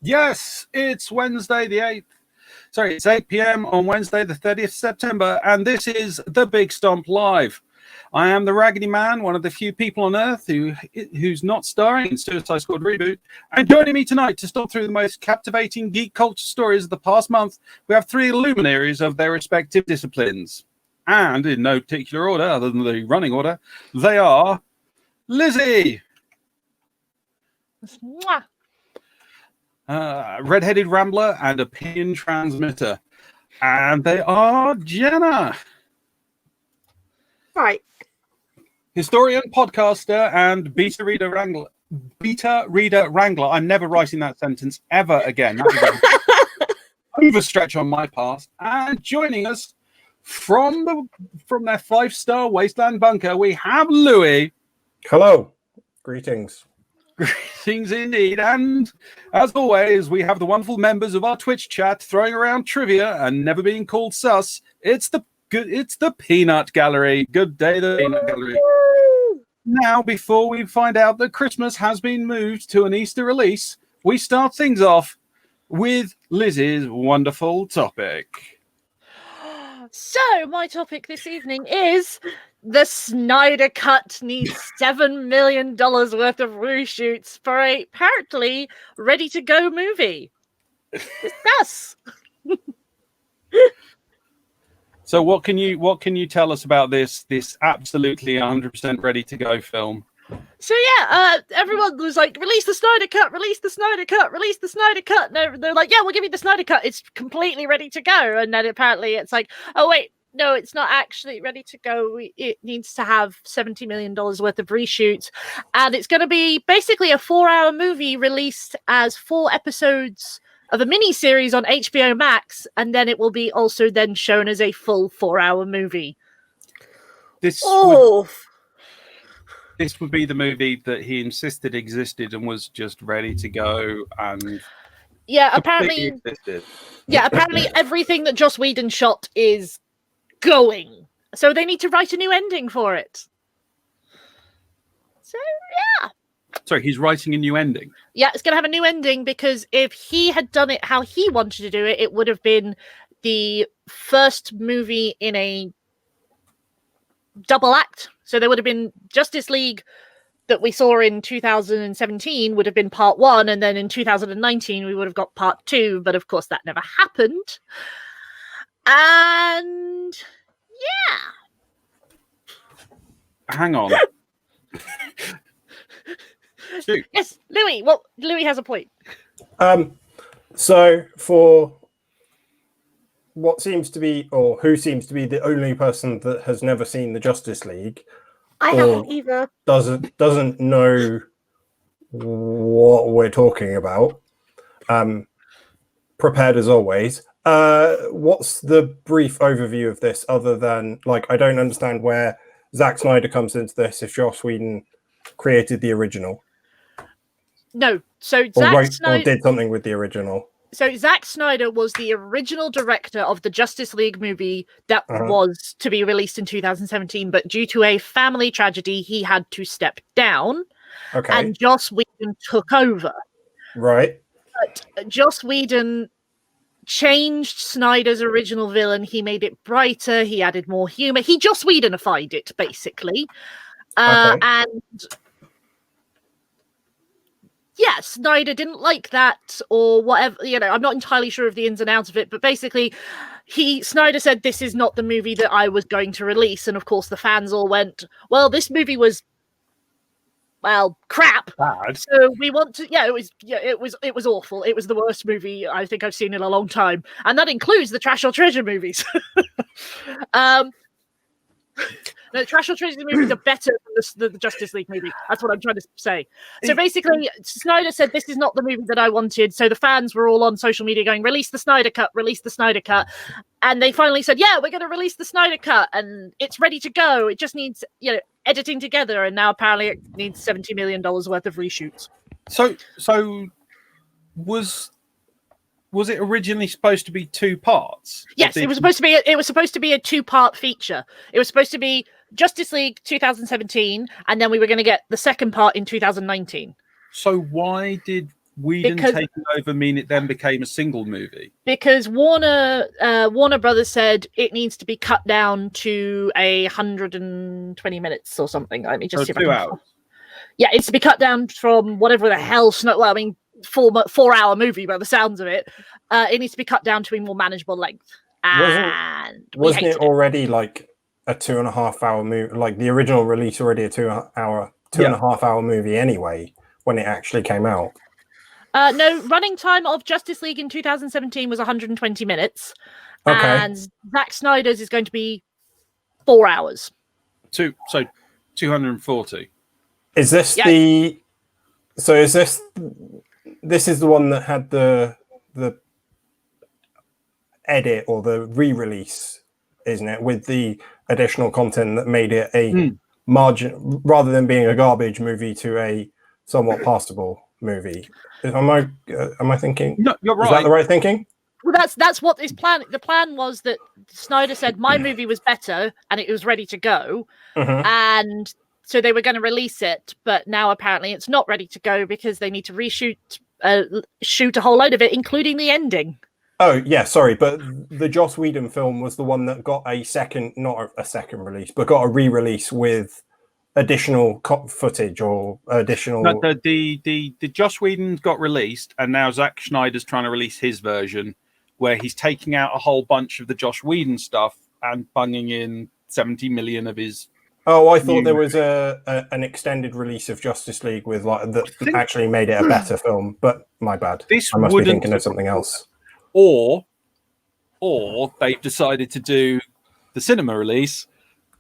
Yes, it's Wednesday the 8th. Sorry, it's 8 p.m. on Wednesday the 30th September, and this is the Big Stomp Live. I am the Raggedyman, one of the few people on Earth who's not starring in Suicide Squad Reboot. And joining me tonight to stomp through the most captivating geek culture stories of the past month, we have three luminaries of their respective disciplines. And in no particular order, other than the running order, they are Lizzie. Mwah. Red-headed rambler and opinion transmitter. And they are Jenna. Right. Historian, podcaster, and beta reader wrangler. I'm never writing that sentence ever again. That was an overstretch on my part. And joining us from their 5-star wasteland bunker, we have Lewie. Hello. Greetings. Greetings indeed. And as always, we have the wonderful members of our Twitch chat throwing around trivia and never being called sus. It's the Peanut Gallery. Good day, the Peanut Gallery. Now, before we find out that Christmas has been moved to an Easter release, we start things off with Lizzie's wonderful topic. So, my topic this evening is the Snyder Cut needs $7 million worth of reshoots for a apparently ready-to-go movie. Discuss. So, what can you tell us about this absolutely 100% ready-to-go film? So yeah, everyone was like, release the Snyder Cut, release the Snyder Cut, release the Snyder Cut. And they're like, yeah, we'll give you the Snyder Cut. It's completely ready to go. And then apparently it's like, oh wait, no, it's not actually ready to go. It needs to have $70 million worth of reshoots. And it's going to be basically a 4-hour movie released as 4 episodes of a mini-series on HBO Max. And then it will be also then shown as a full 4-hour movie. This would be the movie that he insisted existed and was just ready to go. And apparently everything that Joss Whedon shot is going. So they need to write a new ending for it. So, yeah. Sorry, he's writing a new ending? Yeah, it's going to have a new ending because if he had done it how he wanted to do it, it would have been the first movie in a double act. So there would have been Justice League that we saw in 2017 would have been part 1, and then in 2019 we would have got part 2, but of course that never happened. And yeah. Hang on. Yes, Lewie. Well, Lewie has a point. So for what seems to be, or who seems to be the only person that has never seen the Justice League, I haven't either. Doesn't know what we're talking about. Prepared as always. What's the brief overview of this, other than, like, I don't understand where Zack Snyder comes into this if Joss Whedon created the original. No, so Or did something with the original. So Zack Snyder was the original director of the Justice League movie that was to be released in 2017, but due to a family tragedy, he had to step down. Okay. And Joss Whedon took over. Right. But Joss Whedon changed Snyder's original villain. He made it brighter. He added more humor. He Joss Whedonified it, basically. And yeah, Snyder didn't like that or whatever, I'm not entirely sure of the ins and outs of it, but basically Snyder said, this is not the movie that I was going to release. And of course the fans all went, well, this movie was, well, crap. Bad. So we want to, it was awful. It was the worst movie I think I've seen in a long time. And that includes the Trash or Treasure movies. No, the Trash or Treasure movies are better than the Justice League movie. That's what I'm trying to say. So basically, Snyder said, this is not the movie that I wanted. So the fans were all on social media going, release the Snyder Cut, release the Snyder Cut. And they finally said, yeah, we're going to release the Snyder Cut. And it's ready to go. It just needs, editing together. And now apparently it needs $70 million worth of reshoots. So was it originally supposed to be 2 parts? Yes, it was supposed to be. It was supposed to be a 2-part feature. It was supposed to be Justice League 2017, and then we were going to get the second part in 2019. So why did Whedon taking over mean it then became a single movie? Because Warner Brothers said it needs to be cut down to 120 minutes or something. Let me just see if 2 hours. Yeah, it's to be cut down from whatever the hell. Well, I mean, 4-hour movie by the sounds of it. It needs to be cut down to a more manageable length. And wasn't it already like a 2.5 hour movie? Like the original release already a 2.5 hour movie anyway when it actually came out. No, running time of Justice League in 2017 was 120 minutes. Okay. And Zack Snyder's is going to be 4 hours. So 240. Is this this is the one that had the edit or the re-release, isn't it? With the additional content that made it a margin, rather than being a garbage movie, to a somewhat passable movie. Am I thinking? No, you're right. Is that the right thinking? Well, that's what his plan. The plan was that Snyder said my movie was better and it was ready to go, and so they were going to release it. But now apparently it's not ready to go because they need to shoot a whole load of it, including the ending. Oh yeah, sorry, but the Joss Whedon film was the one that got not a second release, but got a re-release with additional footage or additional. No, the Joss Whedon got released, and now Zack Snyder's trying to release his version, where he's taking out a whole bunch of the Joss Whedon stuff and bunging in 70 million of his. Oh, I thought there was an extended release of Justice League with that actually made it a better film, but my bad. I must be thinking of something else. Or they've decided to do the cinema release,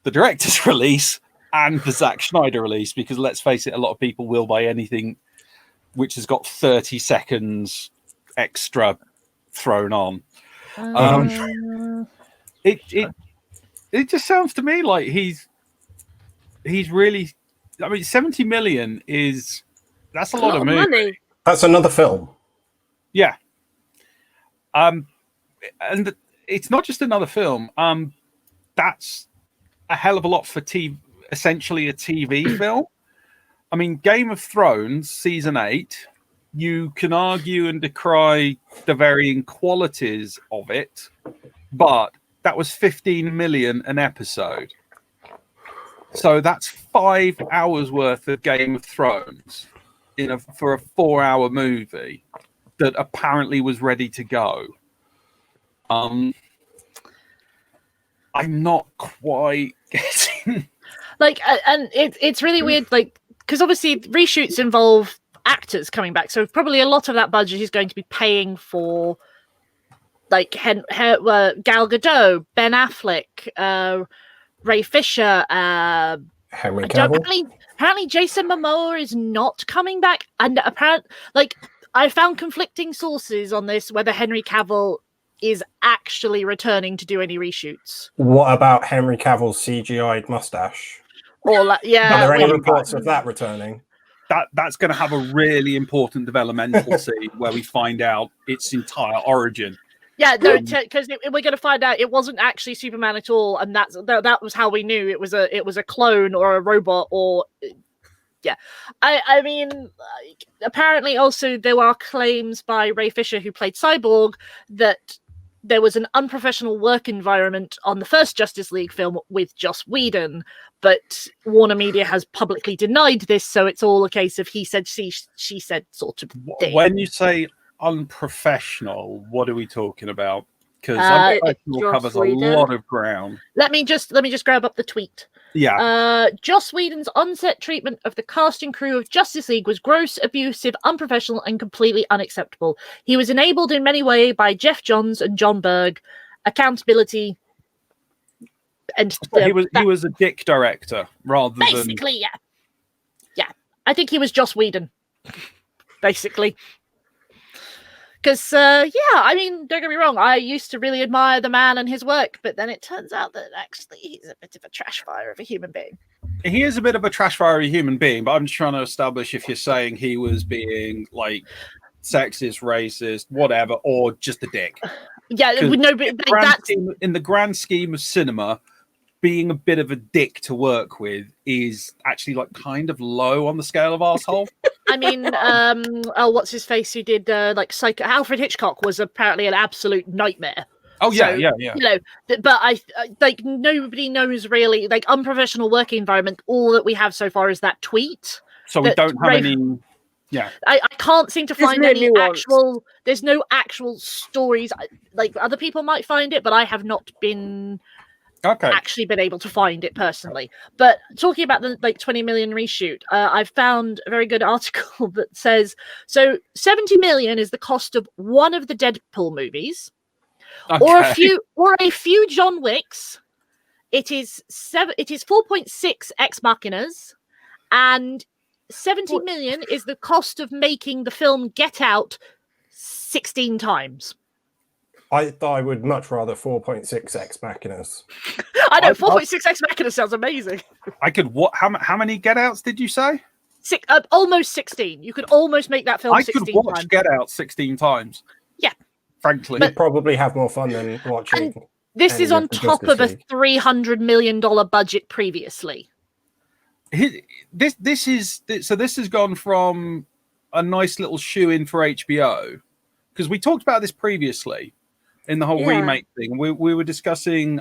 the director's release, and the Zack Snyder release, because let's face it, a lot of people will buy anything which has got 30 seconds extra thrown on. It just sounds to me like he's really. I mean, 70 million that's a lot of money. That's another film. Yeah. And it's not just another film. That's a hell of a lot for TV. Essentially a TV film. I mean, Game of Thrones season 8. You can argue and decry the varying qualities of it, but that was 15 million an episode. So that's 5 hours worth of Game of Thrones for a 4-hour movie that apparently was ready to go. I'm not quite getting. And it's really weird, because obviously reshoots involve actors coming back, so probably a lot of that budget is going to be paying for Gal Gadot, Ben Affleck, Ray Fisher, Henry Cavill. Apparently Jason Momoa is not coming back, and apparently, I found conflicting sources on this whether Henry Cavill is actually returning to do any reshoots. What about Henry Cavill's CGI'd mustache? Are there any reports of that returning? That's going to have a really important developmental scene where we find out its entire origin. Yeah, no, because we're going to find out it wasn't actually Superman at all, and that was how we knew it was a clone or a robot or. Yeah, I mean, apparently also there were claims by Ray Fisher, who played Cyborg, that there was an unprofessional work environment on the first Justice League film with Joss Whedon, but Warner Media has publicly denied this, so it's all a case of he said, she said sort of thing. When you say unprofessional, what are we talking about? Because unprofessional covers a lot of ground. Let me just grab up the tweet. Yeah. Joss Whedon's on-set treatment of the cast and crew of Justice League was gross, abusive, unprofessional, and completely unacceptable. He was enabled in many ways by Jeff Johns and John Berg. Accountability. And he was a dick director rather basically, than... yeah. I think he was Joss Whedon, basically. Because, I mean, don't get me wrong, I used to really admire the man and his work, but then it turns out that actually he's a bit of a trash fire of a human being. He is a bit of a trash fire of a human being, but I'm just trying to establish if you're saying he was being, sexist, racist, whatever, or just a dick. Yeah, no, but in the grand scheme of cinema, being a bit of a dick to work with is actually, kind of low on the scale of arsehole. I mean, what's his face? Who did like Psycho? Alfred Hitchcock was apparently an absolute nightmare. Oh yeah, So, yeah. You know, but I like nobody knows really, like, unprofessional working environment. All that we have so far is that tweet. So we don't have any. Yeah, I can't seem to find no any nuance. actual. There's no actual stories. Like, other people might find it, but I have not been actually been able to find it personally. But talking about the 20 million reshoot, I've found a very good article that says 70 million is the cost of one of the Deadpool movies. Or a few John Wicks. It is 4.6 Ex Machinas, and 70 million is the cost of making the film Get Out 16 times. I would much rather 4.6 Ex Machinas. I know 4.6 Ex Machinas sounds amazing. I could. What? How many Get Outs did you say? Almost 16. You could almost make that film 16 times. I could watch Get Out 16 times. Yeah. Frankly, you'd probably have more fun than watching. And this is on top of a $300 million budget previously. This has gone from a nice little shoe in for HBO, because we talked about this previously in the whole remake thing. We were discussing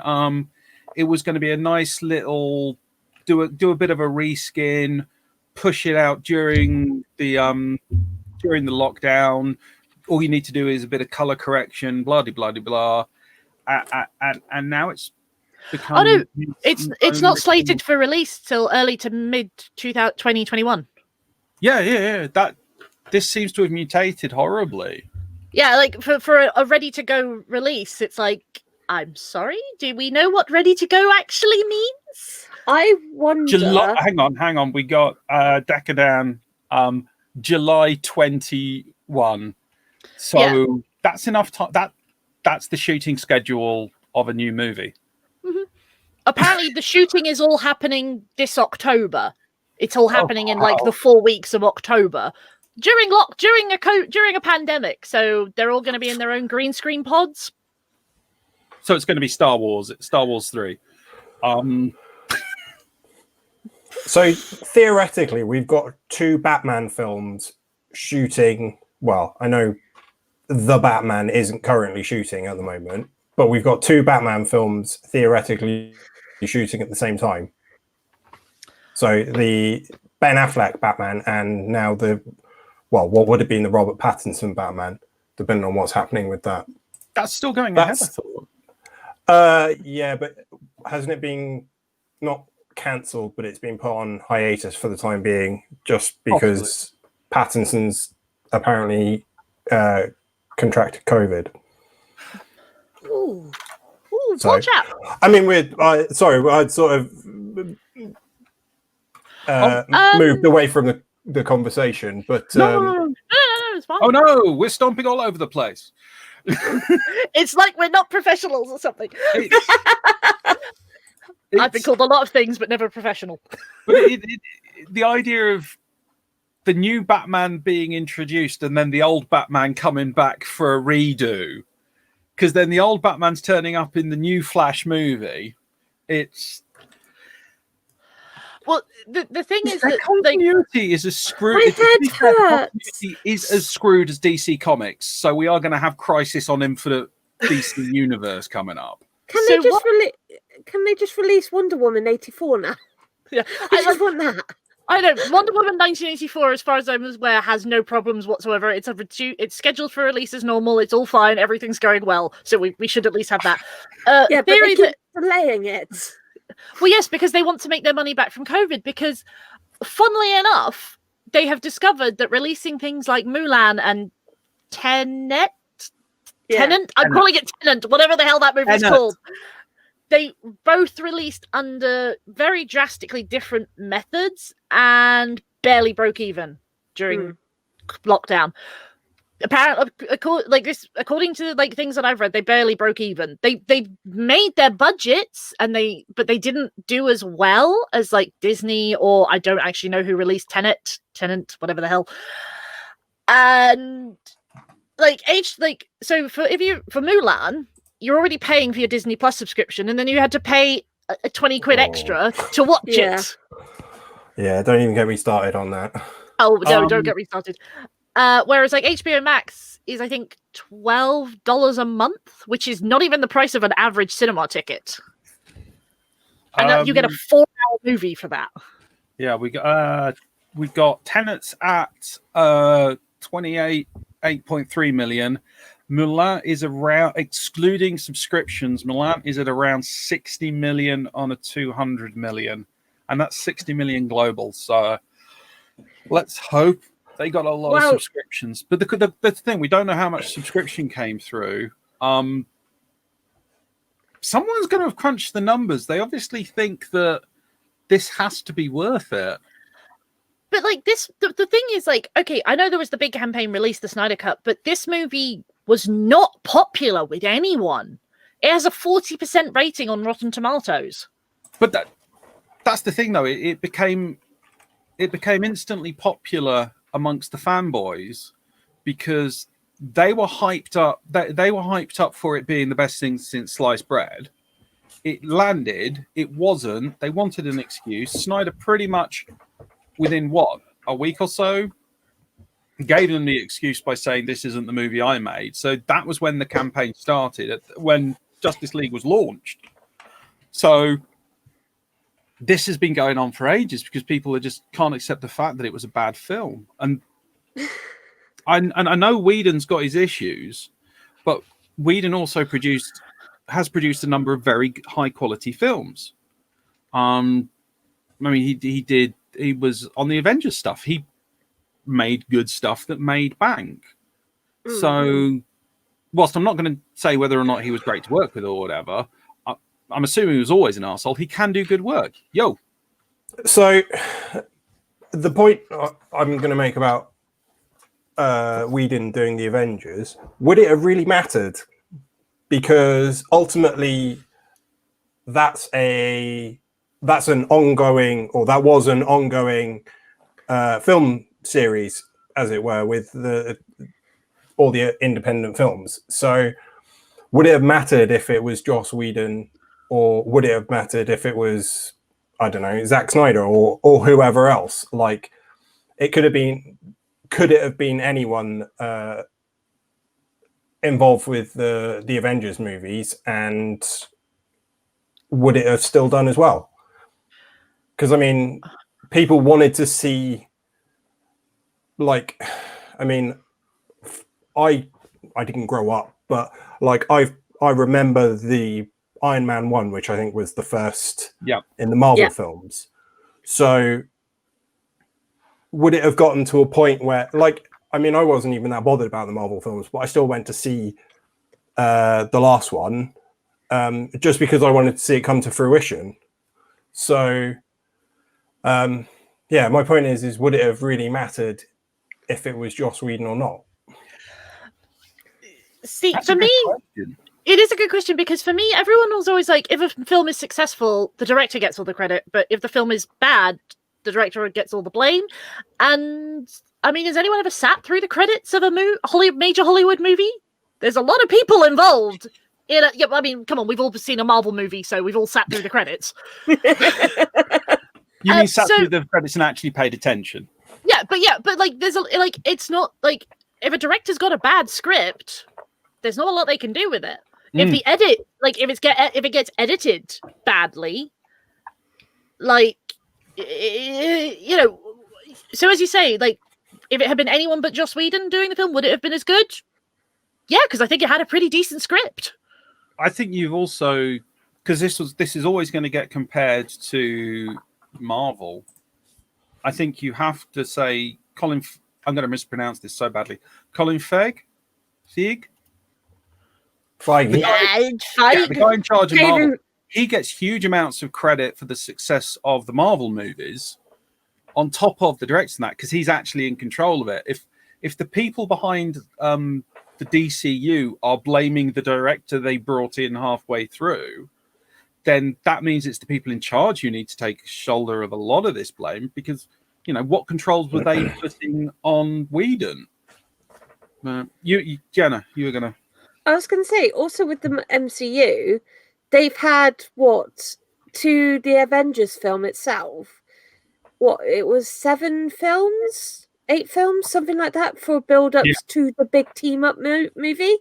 it was going to be a nice little do a bit of a reskin, push it out during the lockdown. All you need to do is a bit of color correction, blah blah blah, and now it's become. Oh no, it's not slated for release till early to mid 2021. Yeah. This seems to have mutated horribly. Yeah, like for a ready to go release, it's like, I'm sorry, do we know what ready to go actually means? I wonder. Hang on. We got Decadan, July 21. So that's enough time. That's the shooting schedule of a new movie. Mm-hmm. Apparently, the shooting is all happening this October. It's all happening in like the 4 weeks of October during a pandemic. So they're all going to be in their own green screen pods. So it's going to be Star Wars 3. So theoretically, we've got 2 Batman films shooting. Well, I know the Batman isn't currently shooting at the moment, but we've got 2 Batman films theoretically shooting at the same time. So the Ben Affleck Batman and now what would have been the Robert Pattinson Batman, depending on what's happening with that. That's still going ahead, I thought. Yeah, but hasn't it been not cancelled, but it's been put on hiatus for the time being, just because Pattinson's apparently contracted COVID. Ooh, watch out! I mean, I'd sort of moved away from the conversation, but no, it's fine. Oh no, we're stomping all over the place. It's like we're not professionals or something. I've been called a lot of things, but never professional. But the idea of the new Batman being introduced and then the old Batman coming back for a redo, because then the old Batman's turning up in the new Flash movie. It's the thing is that continuity is as screwed. My head hurts. Is as screwed as DC Comics, so we are going to have Crisis on Infinite DC Universe coming up. Can they just release Wonder Woman 84 now? Yeah, I just want that. I know Wonder Woman 1984, as far as I'm aware, has no problems whatsoever. It's scheduled for release as normal. It's all fine. Everything's going well. So we should at least have that. But they keep delaying it. Well, yes, because they want to make their money back from COVID. Because, funnily enough, they have discovered that releasing things like Mulan and Tenant. I'm calling it Tenant, whatever the hell that movie is called. They both released under very drastically different methods and barely broke even during lockdown. Apparently, according to things that I've read, they barely broke even. They made their budgets but they didn't do as well as like Disney, or I don't actually know who released Tenant, whatever the hell. And so for Mulan, you're already paying for your Disney Plus subscription, and then you had to pay a 20 quid extra to watch it. Yeah, don't even get me started on that. Oh no, don't get me started. Whereas like HBO Max is, I think, $12 a month, which is not even the price of an average cinema ticket. And you get a 4-hour movie for that. Yeah, we got Tenets at 28.3 million. Mulan is around, excluding subscriptions, Mulan is at around 60 million on a 200 million, and that's 60 million global. So let's hope they got a lot of subscriptions. But the thing, we don't know how much subscription came through. Someone's going to have crunched the numbers. They obviously think that this has to be worth it. But like this, the thing is, like, okay, I know there was the big campaign, Release the Snyder Cut, but this movie was not popular with anyone. It has a 40% rating on Rotten Tomatoes. But that's the thing, though. It became instantly popular amongst the fanboys because they were hyped up. They were hyped up for it being the best thing since sliced bread. It landed. It wasn't. They wanted an excuse. Snyder pretty much within a week or so gave them the excuse by saying this isn't the movie I made. So that was when the campaign started, when Justice League was launched. So this has been going on for ages because people just can't accept the fact that it was a bad film. And I know Whedon's got his issues, but Whedon also has produced a number of very high quality films. I mean, he was on the Avengers stuff. He made good stuff that made bank. Mm-hmm. So whilst I'm not going to say whether or not he was great to work with or whatever, I'm assuming he was always an arsehole. He can do good work. Yo. So the point I'm going to make about Whedon doing the Avengers, would it have really mattered? Because ultimately that was an ongoing film series, as it were, with all the independent films. So would it have mattered if it was Joss Whedon, or would it have mattered if it was, I don't know, Zack Snyder or whoever else? Like, could it have been anyone involved with the Avengers movies, and would it have still done as well? Because I mean, people wanted to see, like, I mean, I didn't grow up, but like I remember the Iron Man 1, which I think was the first in the Marvel films. So would it have gotten to a point where, like, I mean, I wasn't even that bothered about the Marvel films, but I still went to see the last one just because I wanted to see it come to fruition. So my point is would it have really mattered if it was Joss Whedon or not? See, for me, it is a good question, because for me, everyone was always like, if a film is successful, the director gets all the credit, but if the film is bad, the director gets all the blame. And I mean, has anyone ever sat through the credits of a major Hollywood movie? There's a lot of people involved in it. Yeah, I mean, come on, we've all seen a Marvel movie, so we've all sat through the credits. You mean sat through the credits and actually paid attention? Yeah, but like, there's it's not like, if a director's got a bad script, there's not a lot they can do with it. If the edit, like, if it gets edited badly, like, you know, so as you say, like, if it had been anyone but Joss Whedon doing the film, would it have been as good? Yeah, because I think it had a pretty decent script. I think you've also, because this is always going to get compared to Marvel. I think you have to say I'm going to mispronounce this so badly. Colin Feige. The guy in charge of Marvel, he gets huge amounts of credit for the success of the Marvel movies, on top of the director and that, because he's actually in control of it. If the people behind the DCU are blaming the director they brought in halfway through, then that means it's the people in charge who need to take shoulder of a lot of this blame, because, you know, what controls were they putting on Whedon? Jenna, you were going to... I was going to say, also with the MCU, they've had, to the Avengers film itself, it was 7 films 8 films, something like that, for build-ups to the big team-up movie.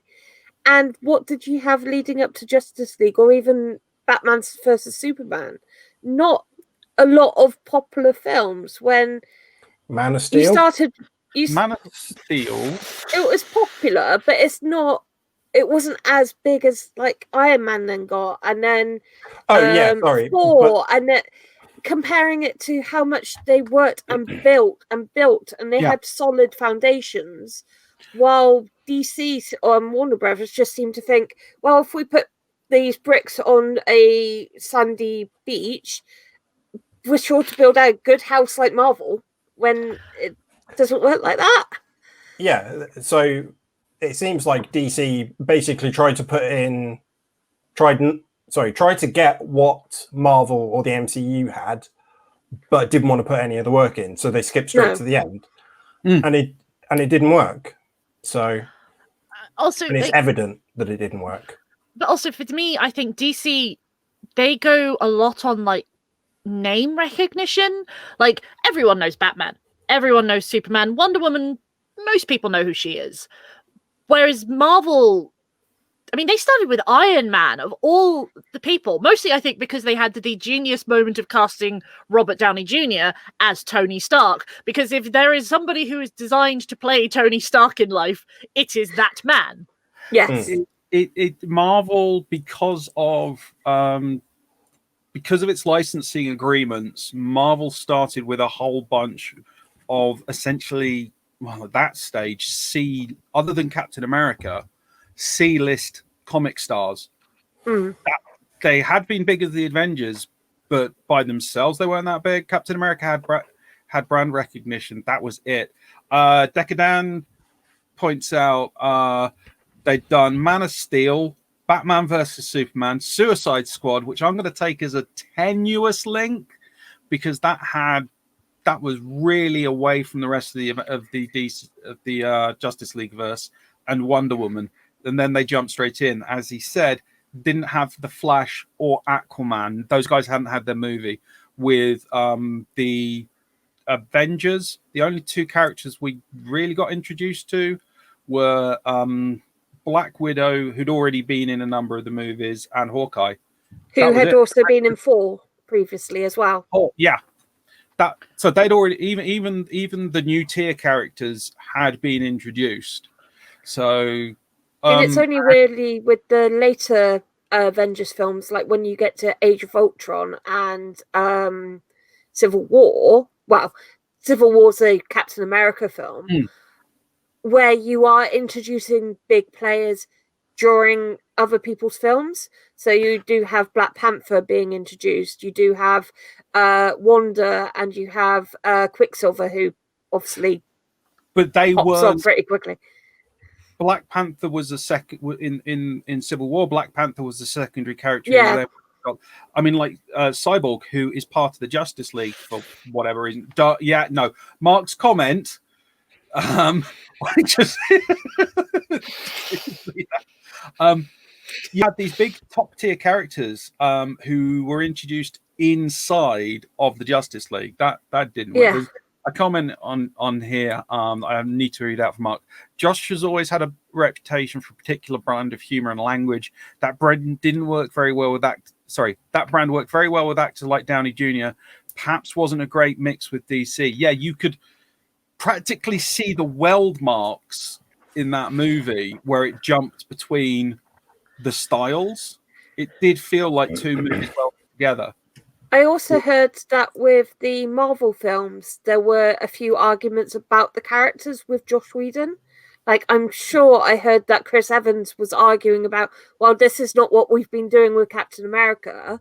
And what did you have leading up to Justice League or even Batman versus Superman? Not a lot of popular films. When Man of Steel? Man of Steel. It was popular, but it wasn't as big as like Iron Man then got, and then Thor, and then comparing it to how much they worked and built, and they had solid foundations, while DC or Warner Brothers just seemed to think, well, if we put these bricks on a sandy beach, we're sure to build a good house like Marvel, when it doesn't work like that. Yeah, so it seems like DC basically tried to get what Marvel or the MCU had, but didn't want to put any of the work in, so they skipped straight to the end, and it didn't work. So also, and it's evident that it didn't work. But also for me, I think DC, they go a lot on like name recognition. Like everyone knows Batman, everyone knows Superman, Wonder Woman. Most people know who she is. Whereas Marvel, I mean, they started with Iron Man of all the people. Mostly, I think, because they had the genius moment of casting Robert Downey Jr. as Tony Stark. Because if there is somebody who is designed to play Tony Stark in life, it is that man. Yes. Marvel, because of its licensing agreements, Marvel started with a whole bunch of essentially, well, at that stage, other than Captain America, C-list comic stars. They had been big as the Avengers, but by themselves they weren't that big. Captain America had brand recognition. That was it. Decadan points out they'd done Man of Steel, Batman versus Superman, Suicide Squad, which I'm going to take as a tenuous link because that was really away from the rest of the Justice League verse, and Wonder Woman. And then they jumped straight in. As he said, didn't have the Flash or Aquaman. Those guys hadn't had their movie. With the Avengers, the only two characters we really got introduced to were Black Widow, who'd already been in a number of the movies, and Hawkeye. Who had also been in 4 previously as well. Oh, yeah. So they'd already even the new tier characters had been introduced. So and it's only really with the later Avengers films, like when you get to Age of Ultron and Civil War. Well, Civil War's a Captain America film, where you are introducing big players during other people's films. So you do have Black Panther being introduced. You do have Wanda, and you have Quicksilver, who obviously pops up pretty quickly. Black Panther was a second in Civil War. Black Panther was the secondary character. Yeah. I mean, like Cyborg, who is part of the Justice League for whatever reason. Mark's comment. You had these big top tier characters who were introduced inside of the Justice League. That didn't work. Yeah. A comment on here. I need to read out from Mark. Josh has always had a reputation for a particular brand of humor and language. That brand didn't work very well with that brand worked very well with actors like Downey Jr. Perhaps wasn't a great mix with DC. Yeah, you could practically see the weld marks in that movie where it jumped between the styles. It did feel like two movies well together. I also heard that with the Marvel films, there were a few arguments about the characters with Joss Whedon. Like, I'm sure I heard that Chris Evans was arguing about, well, this is not what we've been doing with Captain America.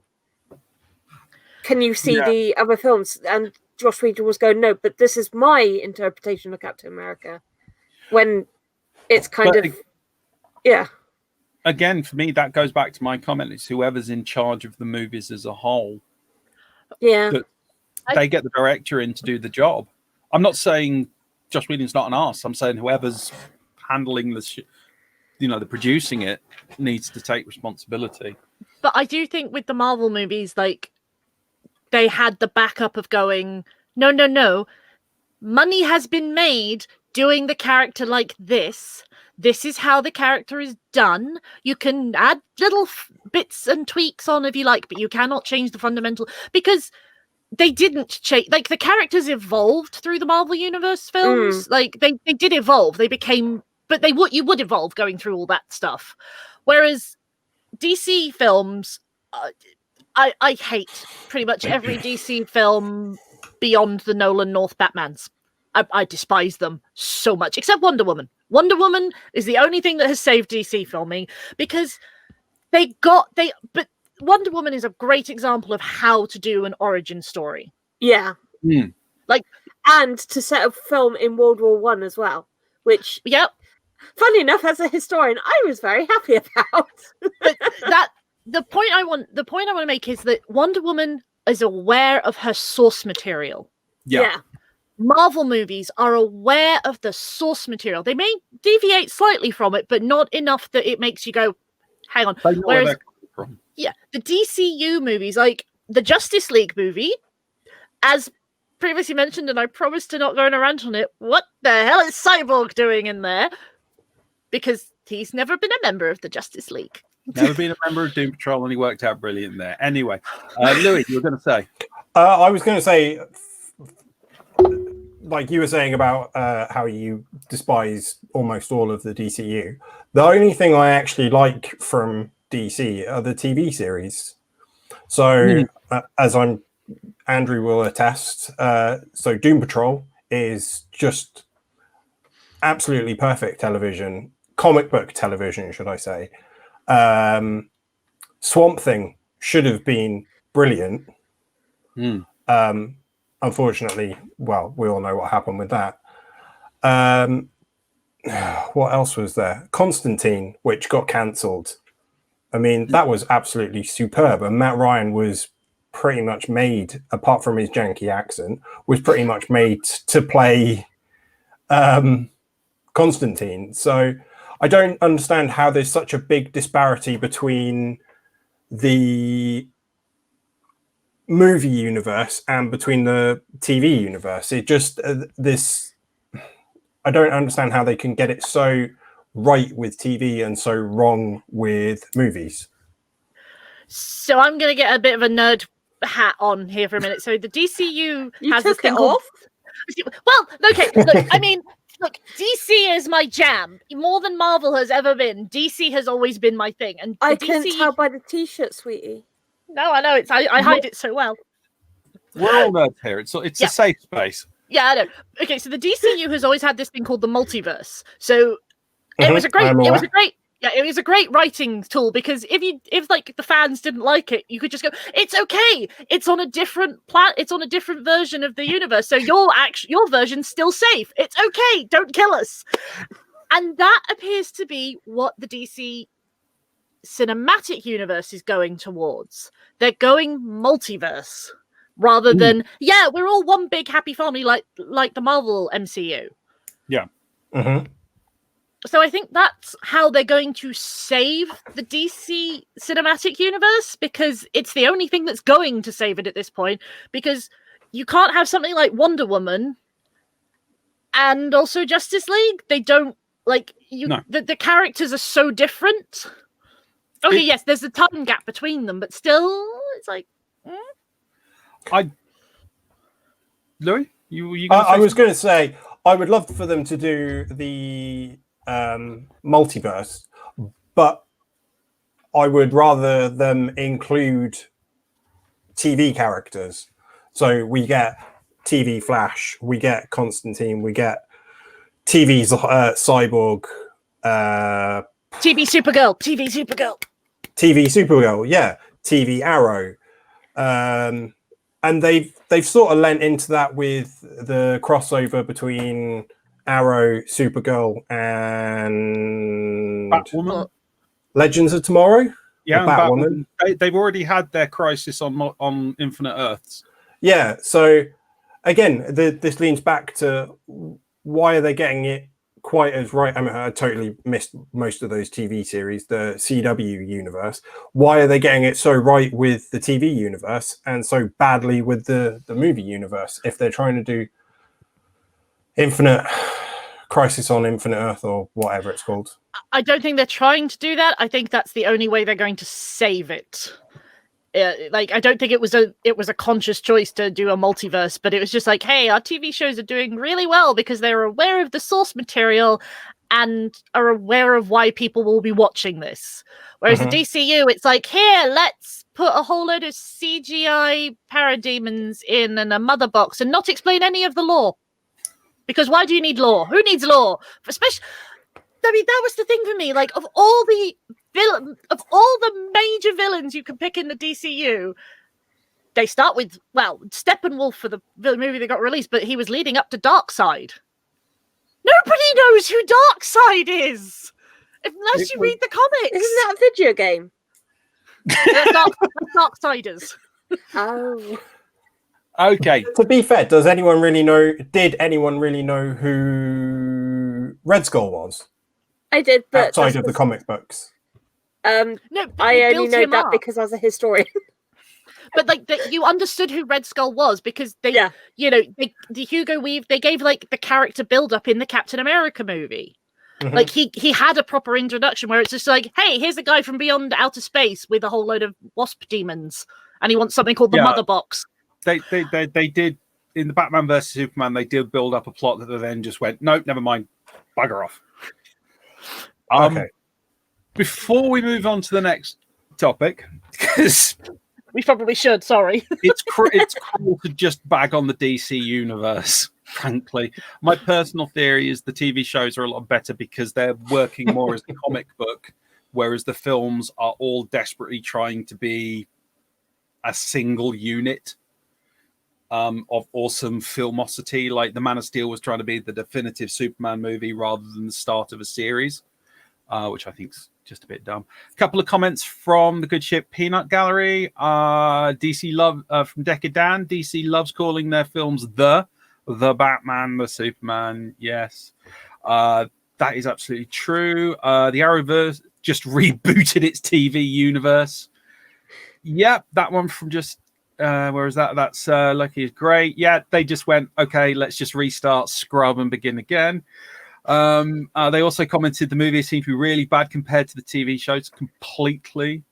Can you see the other films? And Joss Whedon was going, no, but this is my interpretation of Captain America. When it's kind of, Again, for me, that goes back to my comment. It's whoever's in charge of the movies as a whole. Yeah. They get the director in to do the job. I'm not saying Joss Whedon's not an arse. I'm saying whoever's handling the producing it needs to take responsibility. But I do think with the Marvel movies, like, they had the backup of going, no. money has been made doing the character like this. This is how the character is done. You can add little bits and tweaks on if you like, but you cannot change the fundamental, because they didn't change. Like, the characters evolved through the Marvel Universe films. Like, they did evolve. They became, but you would evolve going through all that stuff. Whereas DC films, I hate pretty much every DC film beyond the Nolan North Batmans. I despise them so much, except Wonder Woman. Wonder Woman is the only thing that has saved DC filming, because but Wonder Woman is a great example of how to do an origin story. Yeah. Like, and to set a film in World War One as well, which, yep. Funny enough, as a historian, I was very happy about. But the point I want to make is that Wonder Woman is aware of her source material. Yeah. Marvel movies are aware of the source material. They may deviate slightly from it, but not enough that it makes you go, hang on. Whereas, yeah, the DCU movies, like the Justice League movie, as previously mentioned, and I promised to not go on a rant on it, what the hell is Cyborg doing in there? Because he's never been a member of the Justice League. Never been a member of Doom Patrol, and he worked out brilliant there. Anyway, Louis, you were going to say? I was going to say, like you were saying about how you despise almost all of the DCU. The only thing I actually like from DC are the TV series. So, as Andrew will attest, so Doom Patrol is just absolutely perfect television, comic book television, should I say. Swamp Thing should have been brilliant. Unfortunately, well, we all know what happened with that. What else was there? Constantine, which got cancelled. I mean, that was absolutely superb. And Matt Ryan was pretty much made, apart from his janky accent, was pretty much made to play Constantine. So I don't understand how there's such a big disparity between the movie universe and between the TV universe. It just I don't understand how they can get it so right with TV and so wrong with movies. So I'm going to get a bit of a nerd hat on here for a minute. So the DCU has this thing called... Well, okay, look, I mean, look, DC is my jam. More than Marvel has ever been, DC has always been my thing. And I couldn't tell by the t-shirt, sweetie. No, I know. I hide it so well. We're all nerds here. It's a safe space. Yeah, I know. Okay, so the DCU has always had this thing called the multiverse. So it was a great writing tool, because if like the fans didn't like it, you could just go, it's okay. It's on a different it's on a different version of the universe. So your version's still safe. It's okay. Don't kill us. And that appears to be what the DC cinematic universe is going towards. They're going multiverse rather than we're all one big happy family like the Marvel MCU. Yeah. So I think that's how they're going to save the DC cinematic universe, because it's the only thing that's going to save it at this point, because you can't have something like Wonder Woman and also Justice League. They don't the characters are so different. Okay, yes, there's a time gap between them, but still, it's like... Louis, you I was going to say, I would love for them to do the multiverse, but I would rather them include TV characters. So we get TV Flash, we get Constantine, we get TV Cyborg, TV Supergirl, yeah, TV Arrow, and they've sort of lent into that with the crossover between Arrow, Supergirl, and Batwoman. Legends of Tomorrow. Yeah, Batwoman. They've already had their crisis on Infinite Earths. Yeah, so again, this leans back to why are they getting it quite as right? I mean, I totally missed most of those TV series, the CW universe. Why are they getting it so right with the TV universe and so badly with the movie universe if they're trying to do Infinite Crisis on Infinite Earth or whatever it's called. I don't think they're trying to do that. I think that's the only way they're going to save it. Like, I don't think it was a conscious choice to do a multiverse, but it was just like, hey, our TV shows are doing really well because they're aware of the source material and are aware of why people will be watching this. Whereas the DCU, it's like, here, let's put a whole load of CGI parademons in and a mother box and not explain any of the lore. Because why do you need lore? Who needs lore? Especially, I mean, that was the thing for me. Like, of all the major villains you can pick in the DCU, they start with, well, Steppenwolf for the movie that got released, but he was leading up to Darkseid. Nobody knows who Darkseid is unless you read the comics. Isn't that a video game? Darksiders. Oh. Okay. To be fair, did anyone really know who Red Skull was? I did, but outside of the comic books. No, I only know that because I was a historian. But like, you understood who Red Skull was because they Hugo Weave, they gave like the character build up in the Captain America movie. Like he had a proper introduction where it's just like, hey, here's a guy from beyond outer space with a whole load of wasp demons, and he wants something called the Mother Box. They did in the Batman vs Superman. They did build up a plot that they then just went, nope, never mind, bugger off. Okay. Before we move on to the next topic, because we probably should. Sorry, it's cool to just bag on the DC universe. Frankly, my personal theory is the TV shows are a lot better because they're working more as a comic book, whereas the films are all desperately trying to be a single unit of awesome filmosity. Like the Man of Steel was trying to be the definitive Superman movie rather than the start of a series, which I think's just a bit dumb. A couple of comments from the good ship Peanut Gallery. DC love from Decadan. DC loves calling their films the Batman, the Superman. Yes, that is absolutely true. The Arrowverse just rebooted its TV universe. Yep, that one from just where is that? That's Lucky is great. Yeah, they just went, okay, let's just restart, scrub, and begin again. They also commented the movie seemed to be really bad compared to the TV shows completely.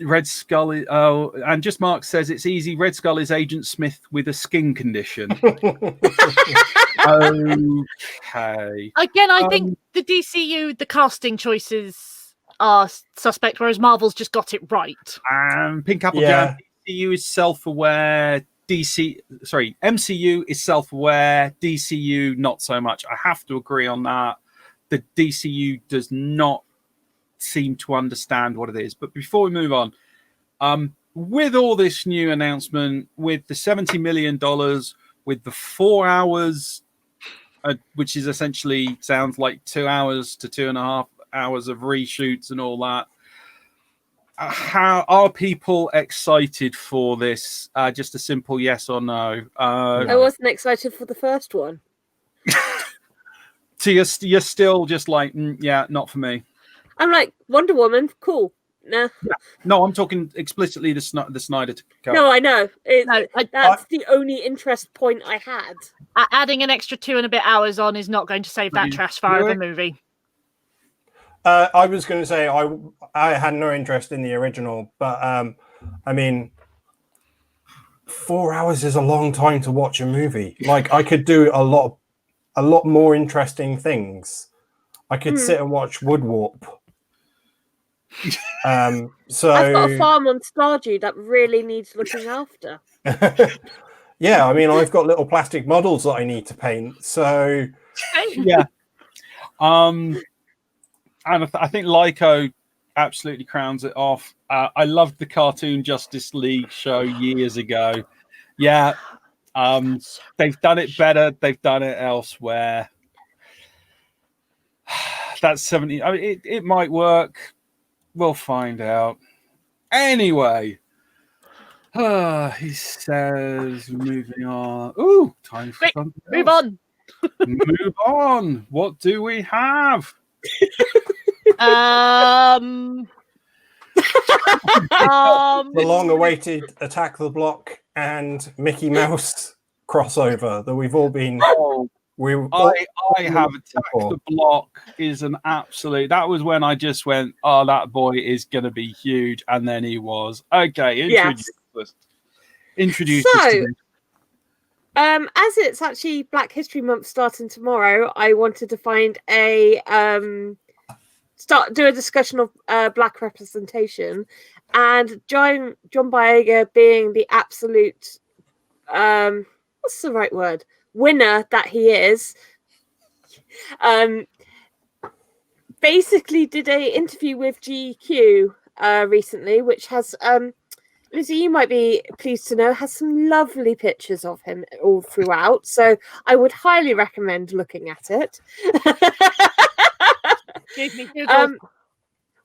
Red Skull is, and just Mark says it's easy. Red Skull is Agent Smith with a skin condition. Okay. Again, I think the DCU, the casting choices are suspect, whereas Marvel's just got it right. Pink Apple Jam, DCU is self-aware. MCU is self-aware. DCU not so much. I have to agree on that. The DCU does not seem to understand what it is. But before we move on, with all this new announcement, with the $70 million, with the 4 hours, which is essentially sounds like 2 hours to 2.5 hours of reshoots and all that, how are people excited for this? Just a simple yes or no. I wasn't excited for the first one. So you're still just like, yeah, not for me. I'm like, Wonder Woman, cool. Nah. Yeah. No, I'm talking explicitly the Snyder Cut. No, I know. That's the only interest point I had. Adding an extra 2 and a bit hours on is not going to save that trash fire of a movie. I was going to say I had no interest in the original, but I mean, 4 hours is a long time to watch a movie. Like I could do a lot more interesting things. I could sit and watch Woodwarp. So I've got a farm on Stardew that really needs looking after. Yeah, I mean, I've got little plastic models that I need to paint. So yeah, and I think Lyco absolutely crowns it off. I loved the cartoon Justice League show years ago. Yeah, they've done it better. They've done it elsewhere. That's 70. I mean, it might work. We'll find out. Anyway, he says, moving on. Ooh, time for something move else. on. Move on. What do we have? The long-awaited Attack the Block and Mickey Mouse crossover that we've all been. I have Attack the Block is an absolute. That was when I just went, oh, that boy is going to be huge, and then he was. Okay, introduce us to this. As it's actually Black History Month starting tomorrow, I wanted to find a do a discussion of Black representation, and John Boyega being the absolute what's the right word, winner that he is, basically did a interview with GQ recently, which has Lizzie, you might be pleased to know, has some lovely pictures of him all throughout, so I would highly recommend looking at it.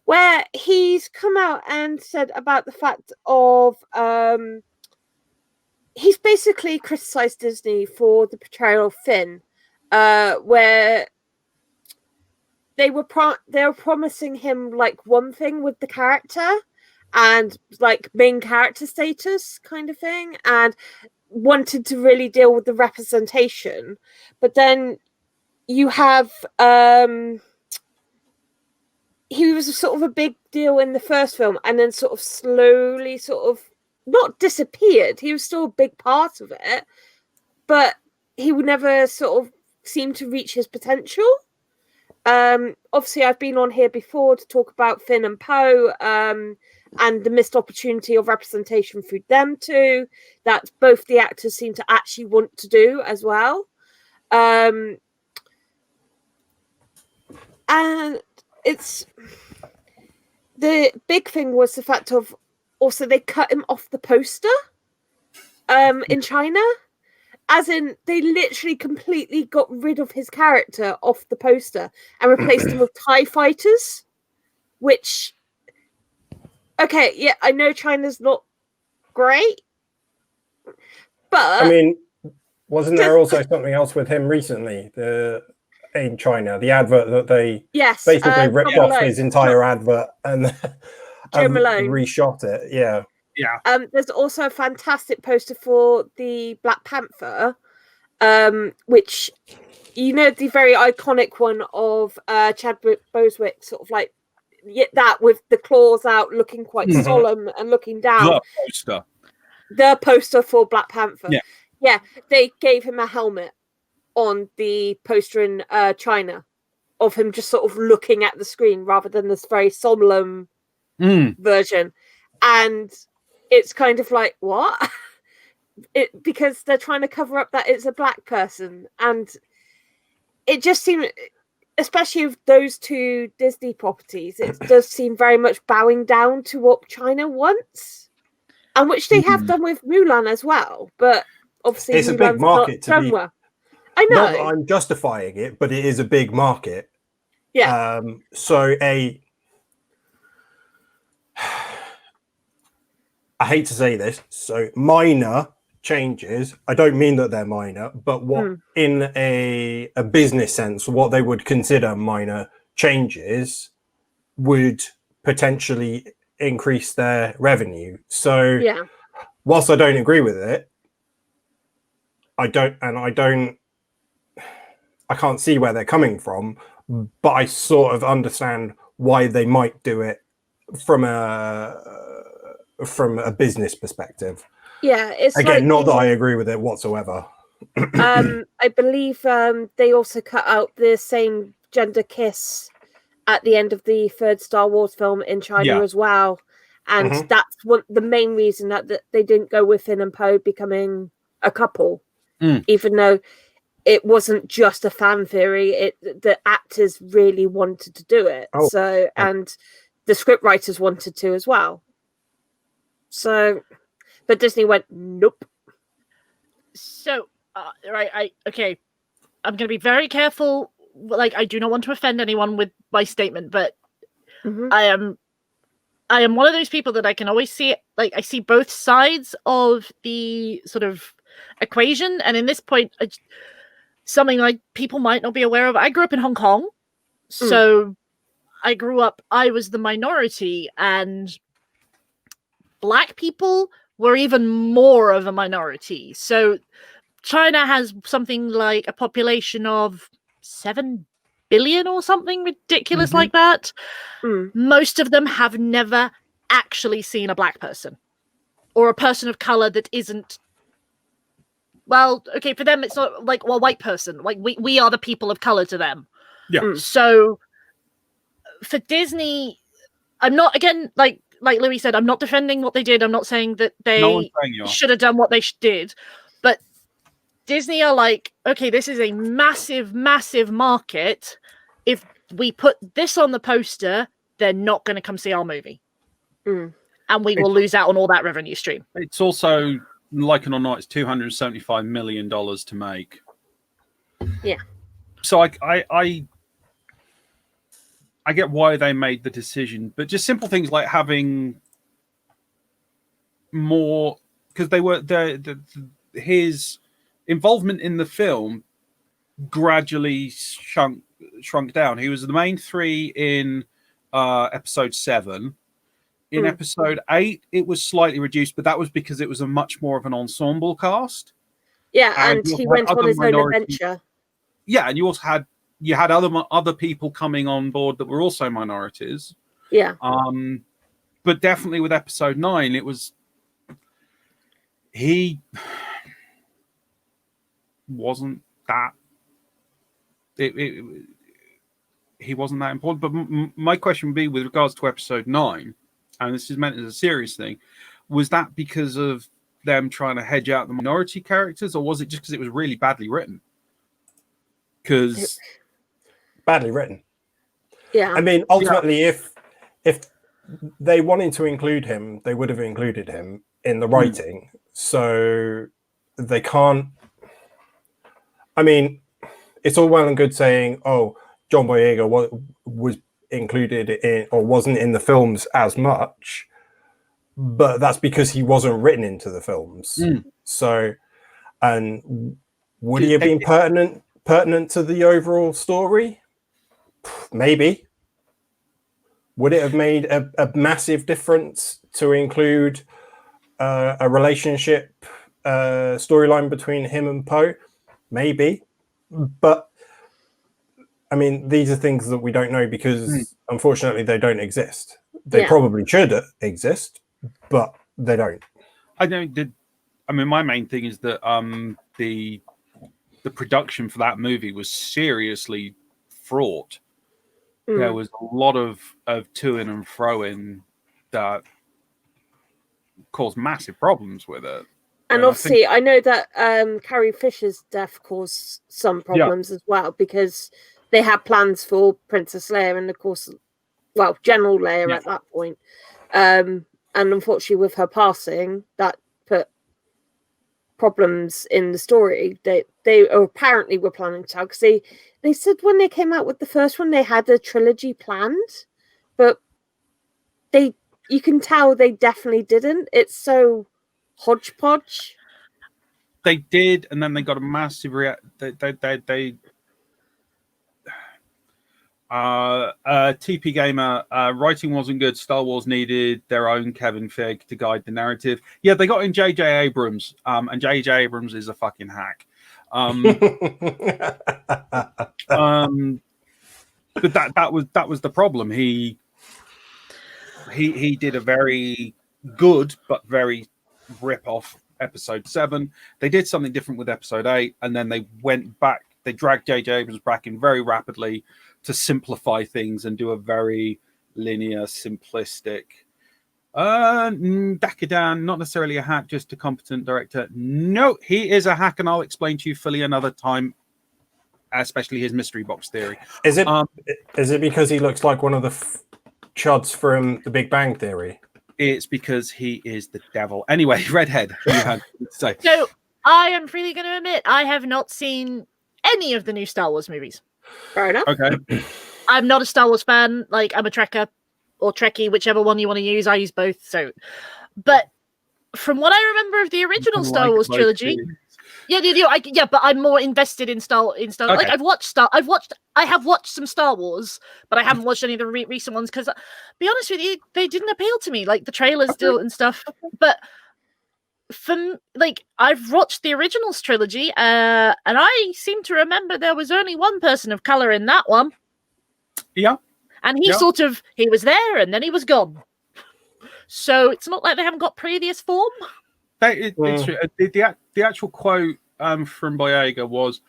Where he's come out and said about the fact of he's basically criticised Disney for the portrayal of Finn, where they were promising him like one thing with the character and like main character status kind of thing, and wanted to really deal with the representation, but then you have he was sort of a big deal in the first film and then sort of slowly sort of not disappeared. He was still a big part of it, but he would never sort of seem to reach his potential. Obviously, I've been on here before to talk about Finn and Poe and the missed opportunity of representation through them two, that both the actors seem to actually want to do as well. And it's the big thing was the fact of also they cut him off the poster in China, as in they literally completely got rid of his character off the poster and replaced him with TIE fighters, which okay, yeah, I know China's not great, but I mean, wasn't there also something else with him recently? In China, the advert that they basically ripped off his entire advert and reshot it. Yeah. There's also a fantastic poster for the Black Panther, which, you know, the very iconic one of Chadwick Boseman, sort of like that with the claws out, looking quite solemn and looking down. The poster for Black Panther. Yeah, they gave him a helmet on the poster in China of him just sort of looking at the screen rather than this very solemn version. And it's kind of like, what? Because they're trying to cover up that it's a black person. And it just seemed, especially with those two Disney properties, it does seem very much bowing down to what China wants. And which they have done with Mulan as well. But obviously it's Mulan's a big market to be... well. I know. Not that I'm justifying it, but it is a big market. Yeah. I hate to say this, so minor changes, I don't mean that they're minor, but what in a business sense, what they would consider minor changes would potentially increase their revenue. So whilst I don't agree with it, I can't see where they're coming from, but I sort of understand why they might do it from a business perspective. Yeah, it's again, like, not that I agree with it whatsoever. I believe they also cut out the same gender kiss at the end of the third Star Wars film in China as well, and that's the main reason that they didn't go with Finn and Poe becoming a couple, even though it wasn't just a fan theory. The actors really wanted to do it. And the script writers wanted to as well. So, but Disney went, nope. So, okay. I'm going to be very careful. Like, I do not want to offend anyone with my statement, but I am one of those people that I can always see, like, I see both sides of the sort of equation. And in this point, something like people might not be aware of. I grew up in Hong Kong. So I was the minority, and Black people were even more of a minority. So China has something like a population of 7 billion or something ridiculous like that. Most of them have never actually seen a black person or a person of color that isn't. Well, okay, for them it's not like a white person. Like we are the people of color to them. Yeah. So for Disney, I'm not, again, like Lewie said, I'm not defending what they did. I'm not saying that they should have done what they did, but Disney are like, okay, this is a massive, massive market. If we put this on the poster, they're not going to come see our movie. And we will lose out on all that revenue stream. It's also, like it or not, it's $275 million to make. Yeah. So I get why they made the decision, but just simple things like having more, because they were his involvement in the film gradually shrunk down. He was the main three in episode 7. In episode 8, it was slightly reduced, but that was because it was a much more of an ensemble cast. Yeah, and he went on his own adventure. Yeah, and you also had other people coming on board that were also minorities. Yeah. But definitely with episode 9, it was he wasn't that. He wasn't that important. But my question would be, with regards to episode 9, and this is meant as a serious thing, was that because of them trying to hedge out the minority characters, or was it just because it was really badly written? Because badly written. Yeah. I mean, ultimately, if they wanted to include him, they would have included him in the writing. So they can't. I mean, it's all well and good saying, "Oh, John Boyega was included in or wasn't in the films as much," but that's because he wasn't written into the films. So, and would he have been pertinent to the overall story? Maybe. Would it have made a massive difference to include a relationship storyline between him and Poe? Maybe. But I mean, these are things that we don't know because unfortunately they don't exist. They probably should exist, but they don't. I mean, my main thing is that the production for that movie was seriously fraught. There was a lot of to-in and fro-in that caused massive problems with it. And obviously, I know that Carrie Fisher's death caused some problems as well, because they had plans for Princess Leia and, of course, well, General Leia at that point. And unfortunately, with her passing, that put problems in the story. They apparently were planning to tell, because they said when they came out with the first one, they had a trilogy planned, but you can tell they definitely didn't. It's so hodgepodge. They did, and then they got a massive TP Gamer, writing wasn't good. Star Wars needed their own Kevin Feige to guide the narrative. Yeah, they got in J.J. Abrams, and J.J. Abrams is a fucking hack. But that was the problem. He did a very good but very rip-off episode 7. They did something different with episode 8, and then they went back. They dragged J.J. Abrams back in very rapidly to simplify things and do a very linear, simplistic. Dakadan, not necessarily a hack, just a competent director. No, he is a hack, and I'll explain to you fully another time, especially his mystery box theory. Is it because he looks like one of the chuds from The Big Bang Theory? It's because he is the devil. Anyway, Redhead, you had to say. So I am freely going to admit I have not seen any of the new Star Wars movies. Fair enough. Okay. I'm not a Star Wars fan. Like, I'm a Trekker or Trekkie, whichever one you want to use. I use both. So, but from what I remember of the original Star Wars trilogy, but I'm more invested in Star. Okay. Like, I have watched some Star Wars, but I haven't watched any of the recent ones because, be honest with you, they didn't appeal to me. Like the trailers still and stuff. But I've watched the originals trilogy, and I seem to remember there was only one person of color in that one. Yeah. And he he was there and then he was gone. So it's not like they haven't got previous form. It's true. The actual quote from Boyega was,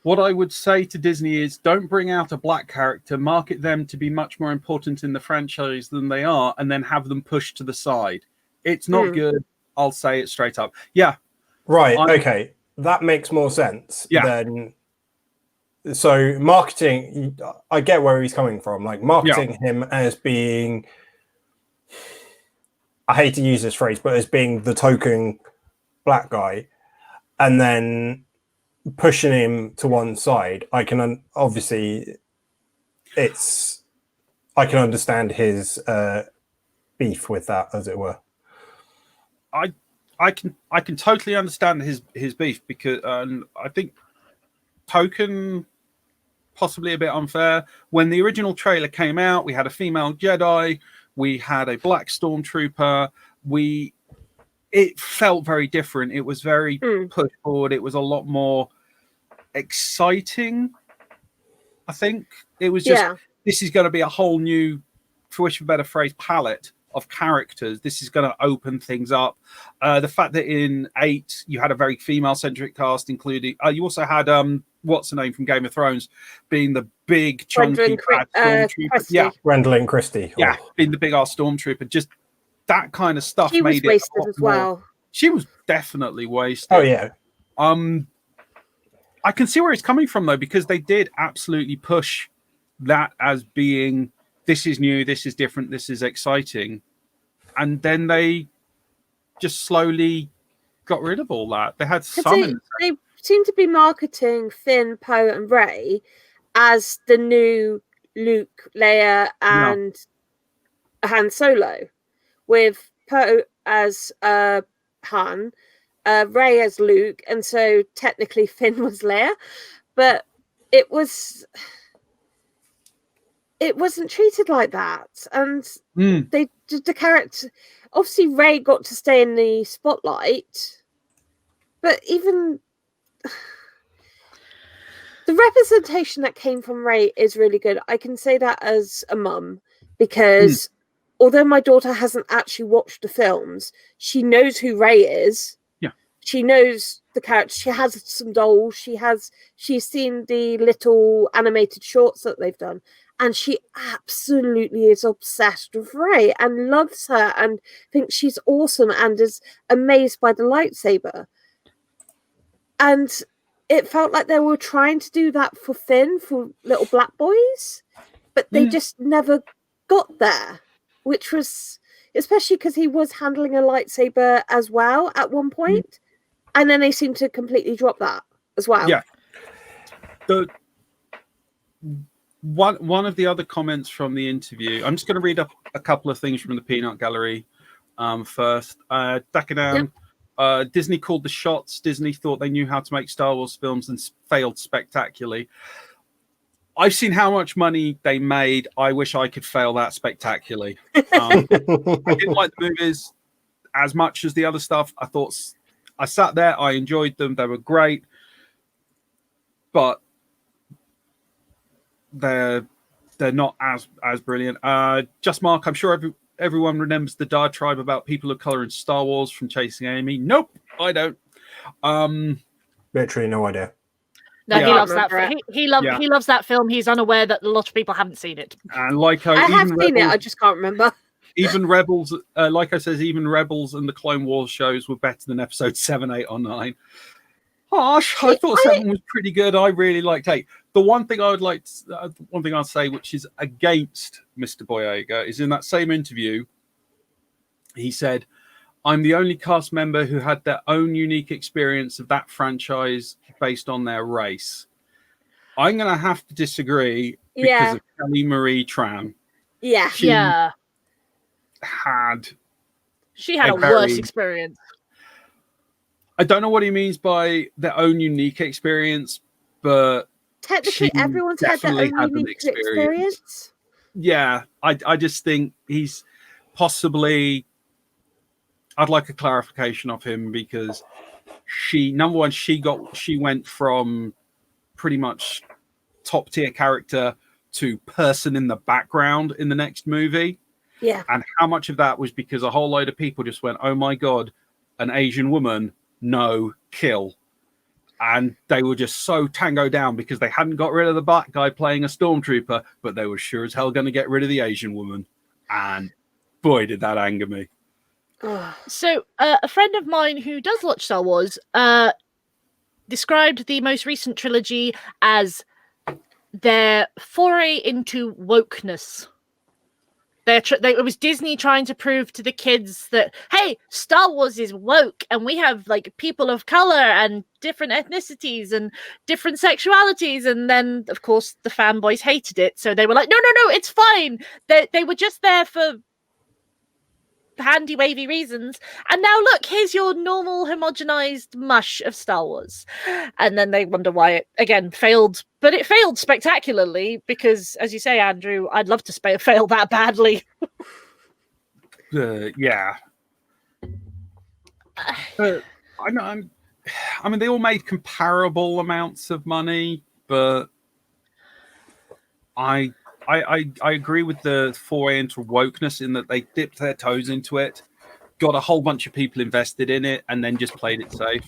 what I would say to Disney is, don't bring out a black character, market them to be much more important in the franchise than they are, and then have them pushed to the side. It's not good. I'll say it straight up. Yeah. Right. Okay. That makes more sense than... So marketing, I get where he's coming from. Like marketing him as being, I hate to use this phrase, but as being the token black guy, and then pushing him to one side. I can obviously, I can understand his beef with that, as it were. I can totally understand his beef, because I think token. Possibly a bit unfair. When the original trailer came out, we had a female Jedi, we had a black stormtrooper. It felt very different. It was very push forward. It was a lot more exciting. I think it was just this is going to be a whole new, for which of a better phrase, palette of characters. This is going to open things up. The fact that in 8 you had a very female-centric cast, including you also had what's her name from Game of Thrones being the big chunky stormtrooper. Gwendolyn Christie. Yeah, being the big ass stormtrooper. Just that kind of stuff. She was wasted as well. She was definitely wasted. Oh yeah. I can see where it's coming from though, because they did absolutely push that as being, this is new, this is different, this is exciting, and then they just slowly got rid of all that. They had some. They seem to be marketing Finn, Poe, and Rey as the new Luke, Leia, and Han Solo, with Poe as Han, Rey as Luke, and so technically Finn was Leia, but it wasn't treated like that, and they did the character. Obviously, Rey got to stay in the spotlight, but even the representation that came from Rey is really good. I can say that as a mum, because although my daughter hasn't actually watched the films, she knows who Rey is. Yeah, she knows the character. She has some dolls. She's seen the little animated shorts that they've done, and she absolutely is obsessed with Rey and loves her and thinks she's awesome and is amazed by the lightsaber. And it felt like they were trying to do that for Finn, for little black boys, but they just never got there, which was, especially because he was handling a lightsaber as well at one point, and then they seemed to completely drop that as well. Yeah. One of the other comments from the interview, I'm just going to read up a couple of things from the peanut gallery first. Dakadan, Disney called the shots. Disney thought they knew how to make Star Wars films and failed spectacularly. I've seen how much money they made. I wish I could fail that spectacularly. I didn't like the movies as much as the other stuff. I sat there, I enjoyed them. They were great. But they're not as brilliant. Just Mark, I'm sure everyone remembers the diatribe about people of color in Star Wars from Chasing Amy. Nope, I don't. Literally no idea. No, he loves that. He loves that film. He's unaware that a lot of people haven't seen it. And like I have seen it, I just can't remember. Even Rebels, like I says, even Rebels and the Clone Wars shows were better than episode 7, 8, or 9. Harsh. I thought 7 was pretty good. I really liked 8. The one thing I'd say, which is against Mr. Boyega, is in that same interview, he said, "I'm the only cast member who had their own unique experience of that franchise based on their race." I'm going to have to disagree because of Kelly Marie Tran. Yeah. She had a worse experience. I don't know what he means by their own unique experience, but technically everyone's had their own unique experience. Yeah, I just think he's possibly I'd like a clarification of him, because she went from pretty much top tier character to person in the background in the next movie. Yeah. And how much of that was because a whole load of people just went, oh my God, an Asian woman, no, kill. And they were just so tango down because they hadn't got rid of the black guy playing a stormtrooper, but they were sure as hell going to get rid of the Asian woman. And boy, did that anger me. So a friend of mine who does watch Star Wars described the most recent trilogy as their foray into wokeness. It was Disney trying to prove to the kids that, hey, Star Wars is woke, and we have like people of color and different ethnicities and different sexualities. And then, of course, the fanboys hated it, so they were like, no, it's fine. They were just there for handy wavy reasons, and now look, here's your normal homogenized mush of Star Wars. And then they wonder why it again failed, but it failed spectacularly because, as you say, Andrew, I'd love to fail that badly. Yeah. I mean, they all made comparable amounts of money, but I agree with the foray into wokeness in that they dipped their toes into it, got a whole bunch of people invested in it, and then just played it safe.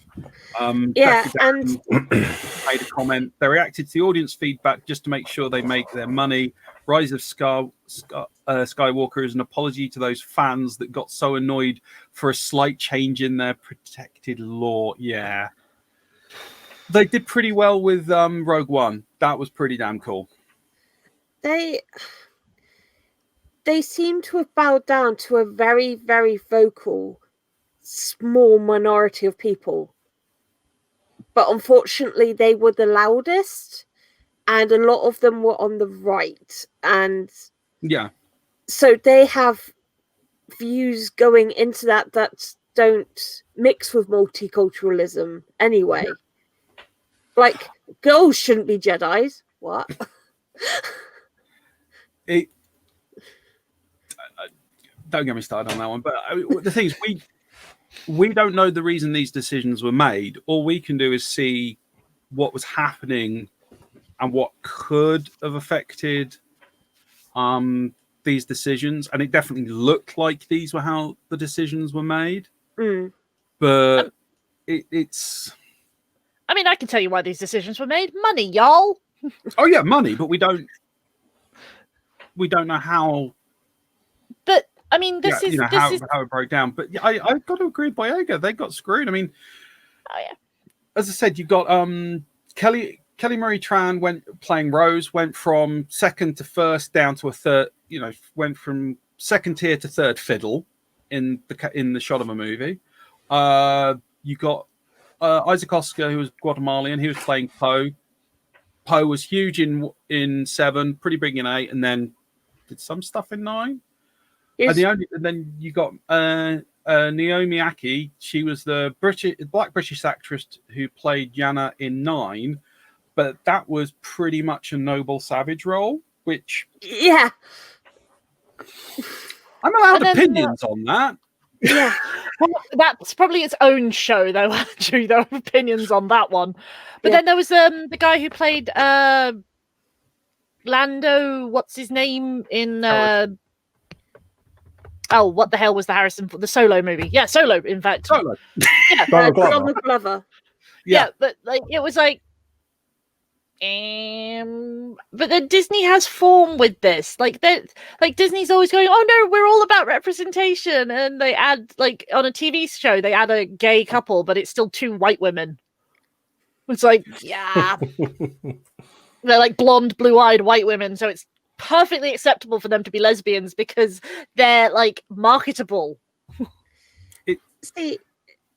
Yeah, and made a comment. They reacted to the audience feedback just to make sure they make their money. Rise of Skywalker is an apology to those fans that got so annoyed for a slight change in their protected lore. Yeah. They did pretty well with Rogue One. That was pretty damn cool. They seem to have bowed down to a very, very vocal, small minority of people. But unfortunately, they were the loudest, and a lot of them were on the right. And yeah, so they have views going into that don't mix with multiculturalism anyway. Like, girls shouldn't be Jedis. What? Don't get me started on that one. But the thing is, we don't know the reason these decisions were made. All we can do is see what was happening and what could have affected these decisions. And it definitely looked like these were how the decisions were made. But it's... I mean, I can tell you why these decisions were made. Money, y'all. Oh yeah, money, but we don't know how. But I mean, this is how it broke down. But yeah, I've got to agree with Boyega. They got screwed. I mean, as I said, you've got Kelly Marie Tran playing Rose, went from second to first down to a third. Went from second tier to third fiddle in the shot of a movie. You got Isaac Oscar, who was Guatemalan. He was playing Poe. Poe was huge in 7, pretty big in 8, and then did some stuff in 9. Yes. And then you got Naomi Aki. She was the black British actress who played Jenna in 9, but that was pretty much a noble savage role, which I'm allowed opinions on that. Yeah. Well, that's probably its own show, though, Andrew. There are opinions on that one. But then there was the guy who played Lando, what's his name, in... what the hell was the Solo movie? Yeah, Solo, in fact. Solo. Yeah, Donald Glover. Yeah, but it was like... but then Disney has form with this. Disney's always going, oh no, we're all about representation, and they add on a TV show they add a gay couple, but it's still 2 white women. It's like, yeah, they're like blonde, blue-eyed white women, so it's perfectly acceptable for them to be lesbians because they're marketable. See,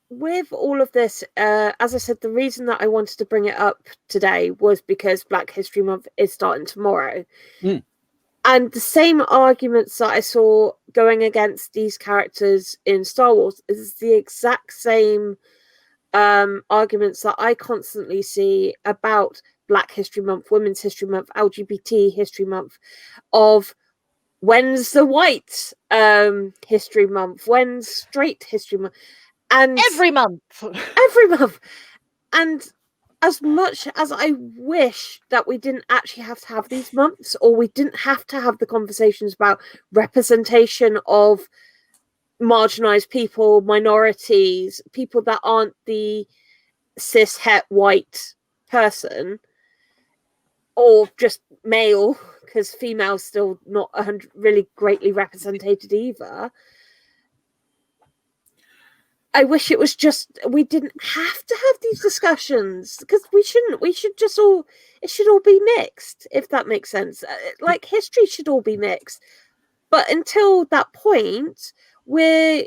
with all of this, as I said, the reason that I wanted to bring it up today was because Black History Month is starting tomorrow. And the same arguments that I saw going against these characters in Star Wars is the exact same arguments that I constantly see about Black History Month, Women's History Month, LGBT History Month, of when's the white history month? When's straight history month? And every month. And as much as I wish that we didn't actually have to have these months, or we didn't have to have the conversations about representation of marginalized people, minorities, people that aren't the cis het white person, or just male, because female's still not really greatly represented either. I wish it was just, we didn't have to have these discussions, because we shouldn't. We should just it should all be mixed, if that makes sense. Like, history should all be mixed. But until that point, we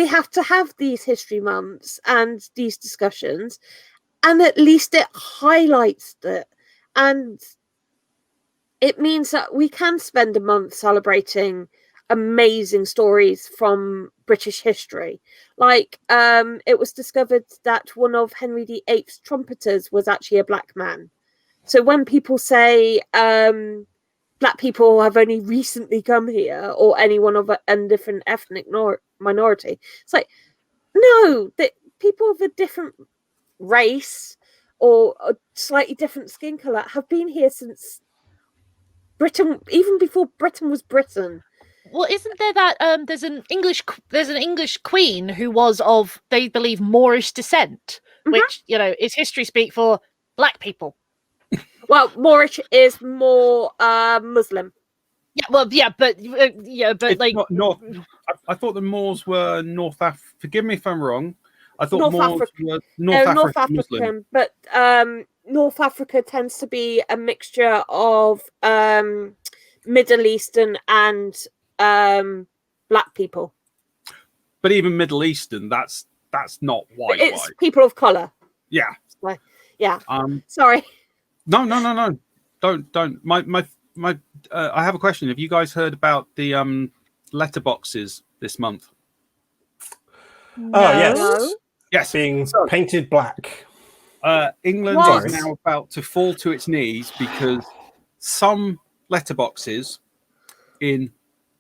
have to have these history months and these discussions, and at least it highlights that. And it means that we can spend a month celebrating amazing stories from British history. Like, it was discovered that one of Henry VIII's trumpeters was actually a black man. So when people say black people have only recently come here, or anyone of a different ethnic minority, it's like, no, that people of a different race or a slightly different skin color have been here since Britain, even before Britain was Britain. Well, isn't there that there's an English queen who was of, they believe, Moorish descent, which, you know, is history speak for black people. Well, Moorish is more Muslim. Yeah, well, but it's like not. I thought the Moors were North Africa. Forgive me if I'm wrong. I thought Moors were North African Muslim. But North Africa tends to be a mixture of Middle Eastern and black people. But even Middle Eastern, that's not white. It's people of color. Yeah. Yeah. Sorry. No. Don't. My. I have a question. Have you guys heard about the letterboxes this month? No. Oh yes. No. Yes. Being painted black. England is now about to fall to its knees because some letterboxes in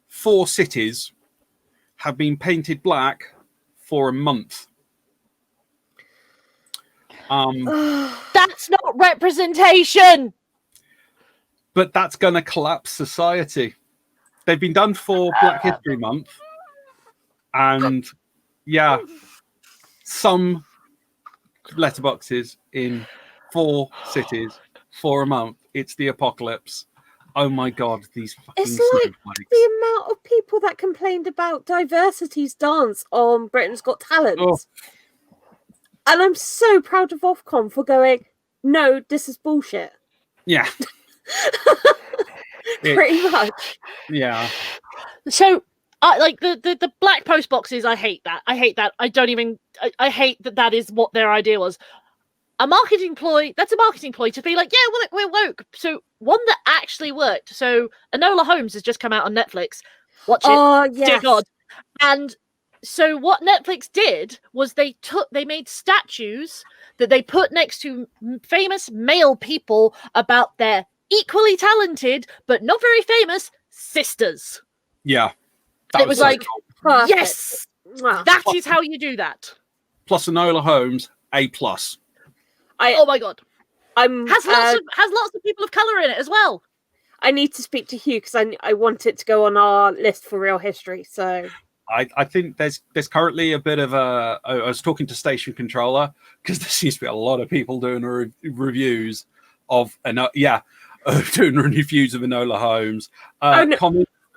4 cities have been painted black for a month. That's not representation. But that's going to collapse society. They've been done for Black History Month. And yeah, some letterboxes in 4 cities for a month. It's the apocalypse. Oh my God, these fucking It's like snowflakes. the amount of people that complained about Diversity's dance on Britain's Got Talent. Oh. And I'm so proud of Ofcom for going, no, this is bullshit. Yeah. Pretty much. Yeah. So, like the black post boxes, I hate that. I hate that that is what their idea was. A marketing ploy, that's a marketing ploy to be like, yeah, well, we're woke. So one that actually worked. So Enola Holmes has just come out on Netflix. Watch it. Oh, yes. Dear God. And so what Netflix did was they made statues that they put next to famous male people about their equally talented, but not very famous sisters. Yeah. It was like, Perfect. yes, that is how you do that. Plus Enola Holmes, A+. Oh my God. Has lots of people of colour in it as well. I need to speak to Hugh because I want it to go on our list for real history. So I think there's currently a bit of a. I was talking to Station Controller because there seems to be a lot of people doing reviews of doing reviews of Enola Holmes.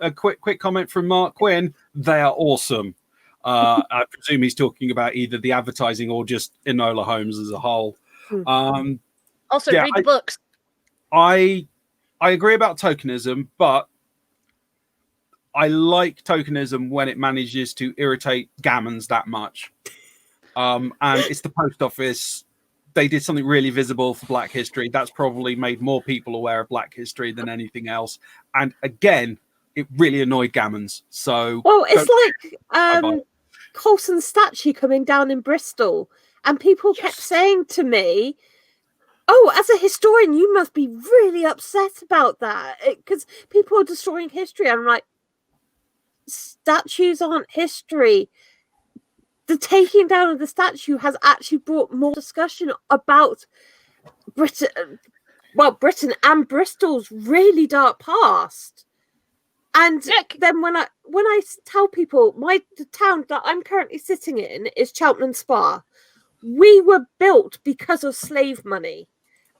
A quick comment from Mark Quinn. They are awesome. I presume he's talking about either the advertising or just Enola Holmes as a whole. Also, read the books. I agree about tokenism, but I like tokenism when it manages to irritate gammons that much. And it's the post office. They did something really visible for Black History. That's probably made more people aware of Black History than anything else. And again, it really annoyed gammons. So it's like Coulson's statue coming down in Bristol, and people kept saying to me, Oh, as a historian, you must be really upset about that because people are destroying history. I'm like, statues aren't history. The taking down of the statue has actually brought more discussion about Britain and Bristol's really dark past. And then when I tell people the town that I'm currently sitting in is Cheltenham Spa, we were built because of slave money.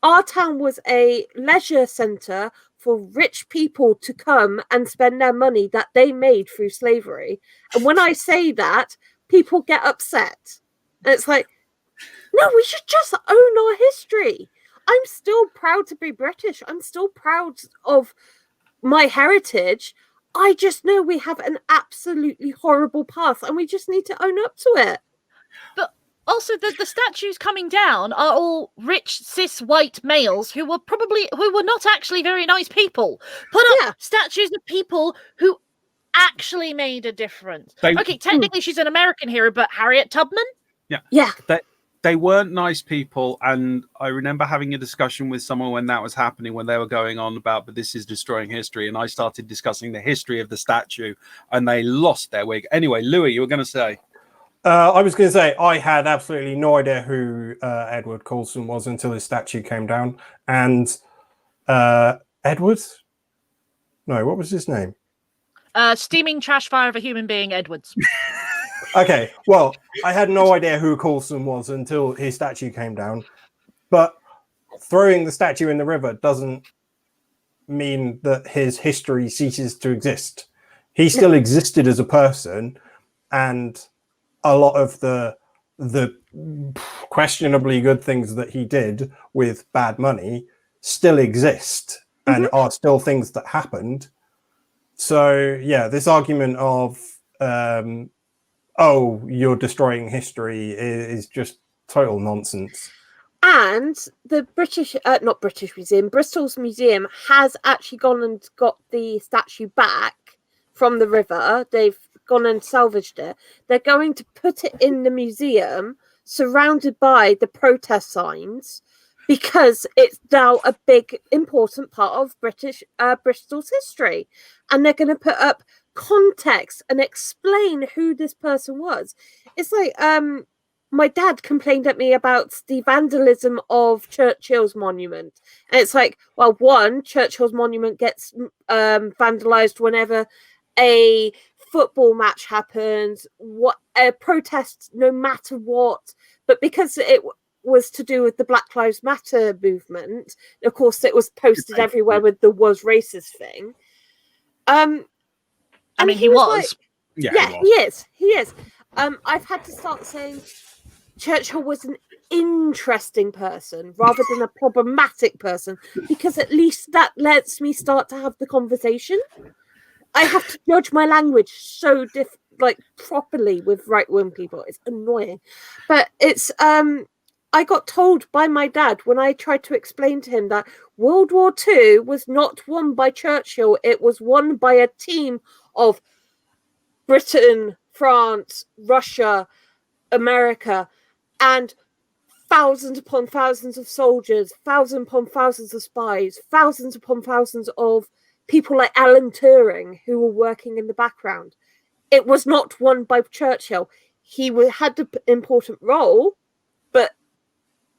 Our town was a leisure centre for rich people to come and spend their money that they made through slavery. And when I say that, people get upset. And it's like, no, we should just own our history. I'm still proud to be British. I'm still proud of my heritage. I just know we have an absolutely horrible past and we just need to own up to it. But also, the statues coming down are all rich, cis, white males who were not actually very nice people. Put up statues of people who actually made a difference. Technically she's an American hero, but Harriet Tubman? Yeah. They weren't nice people, and I remember having a discussion with someone when that was happening, when they were going on about, but this is destroying history, and I started discussing the history of the statue, and they lost their wig. Anyway, Lewie, you were going to say? I was going to say I had absolutely no idea who Edward Colston was until his statue came down, and Edward? No, what was his name? Steaming trash fire of a human being, Edwards. Okay, well, I had no idea who Coulson was until his statue came down. But throwing the statue in the river doesn't mean that his history ceases to exist. He still existed as a person, and a lot of the questionably good things that he did with bad money still exist and are still things that happened. So, yeah, this argument of... you're destroying history is just total nonsense. And the not British Museum, Bristol's museum has actually gone and got the statue back from the river. They've gone and salvaged it. They're going to put it in the museum, surrounded by the protest signs, because it's now a big, important part of Bristol's history. And they're going to put up context and explain who this person was. It's like my dad complained at me about the vandalism of Churchill's monument, and it's like, well, one, Churchill's monument gets vandalized whenever a football match happens, a protest, no matter what, but because it was to do with the Black Lives Matter movement, of course it was posted everywhere with the "was racist" thing. I mean, he was. Like, he is. I've had to start saying Churchill was an interesting person rather than a problematic person, because at least that lets me start to have the conversation. I have to judge my language so properly with right-wing people. It's annoying. But it's I got told by my dad when I tried to explain to him that World War II was not won by Churchill, it was won by a team of Britain, France, Russia, America, and thousands upon thousands of soldiers, thousands upon thousands of spies, thousands upon thousands of people like Alan Turing who were working in the background. It was not won by Churchill. He had an important role, but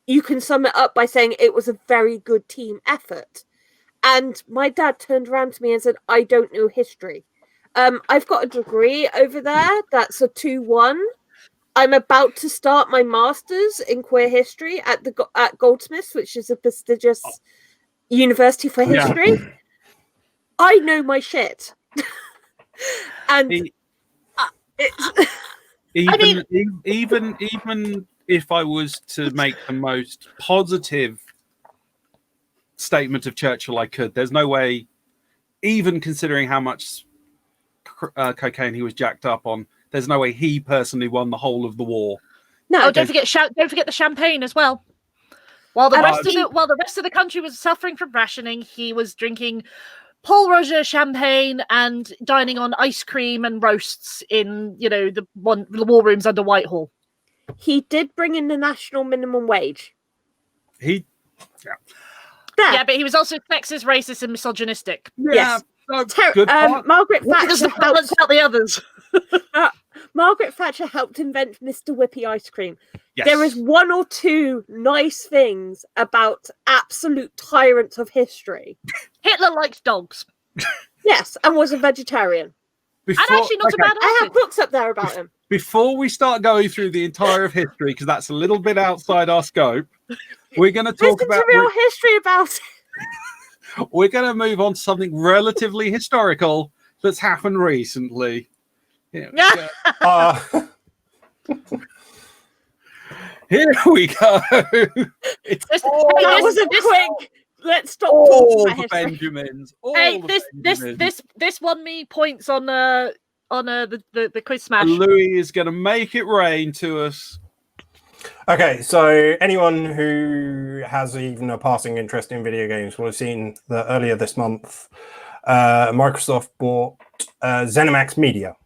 you can sum it up by saying it was a very good team effort. And my dad turned around to me and said, I don't know history. I've got a degree over there. That's a 2-1. I'm about to start my master's in queer history at Goldsmiths, which is a prestigious university for history. Yeah. I know my shit. And even if I was to make the most positive statement of Churchill I could, there's no way, even considering how much cocaine he was jacked up on, there's no way he personally won the whole of the war. No, don't forget the champagne as well. While the rest of the country was suffering from rationing, he was drinking Paul Roger champagne and dining on ice cream and roasts in the war rooms under Whitehall. He did bring in the national minimum wage. He Yeah, but he was also sexist, racist, and misogynistic. Yes. Good Margaret Does Thatcher balance out the others. Margaret Thatcher helped invent Mr. Whippy ice cream. Yes. There is one or two nice things about absolute tyrants of history. Hitler liked dogs. Yes, and was a vegetarian. And actually not a bad I have artist. books up there about him. Before we start going through the entire of history, because that's a little bit outside our scope, we're going to talk about real history about it. We're going to move on to something relatively historical that's happened recently. Here we go. That was a quick. Let's stop all talking the about history. Benjamins. This won me points on the quiz smash. Lewie is going to make it rain to us. Okay, so anyone who has even a passing interest in video games will have seen that earlier this month, Microsoft bought ZeniMax Media,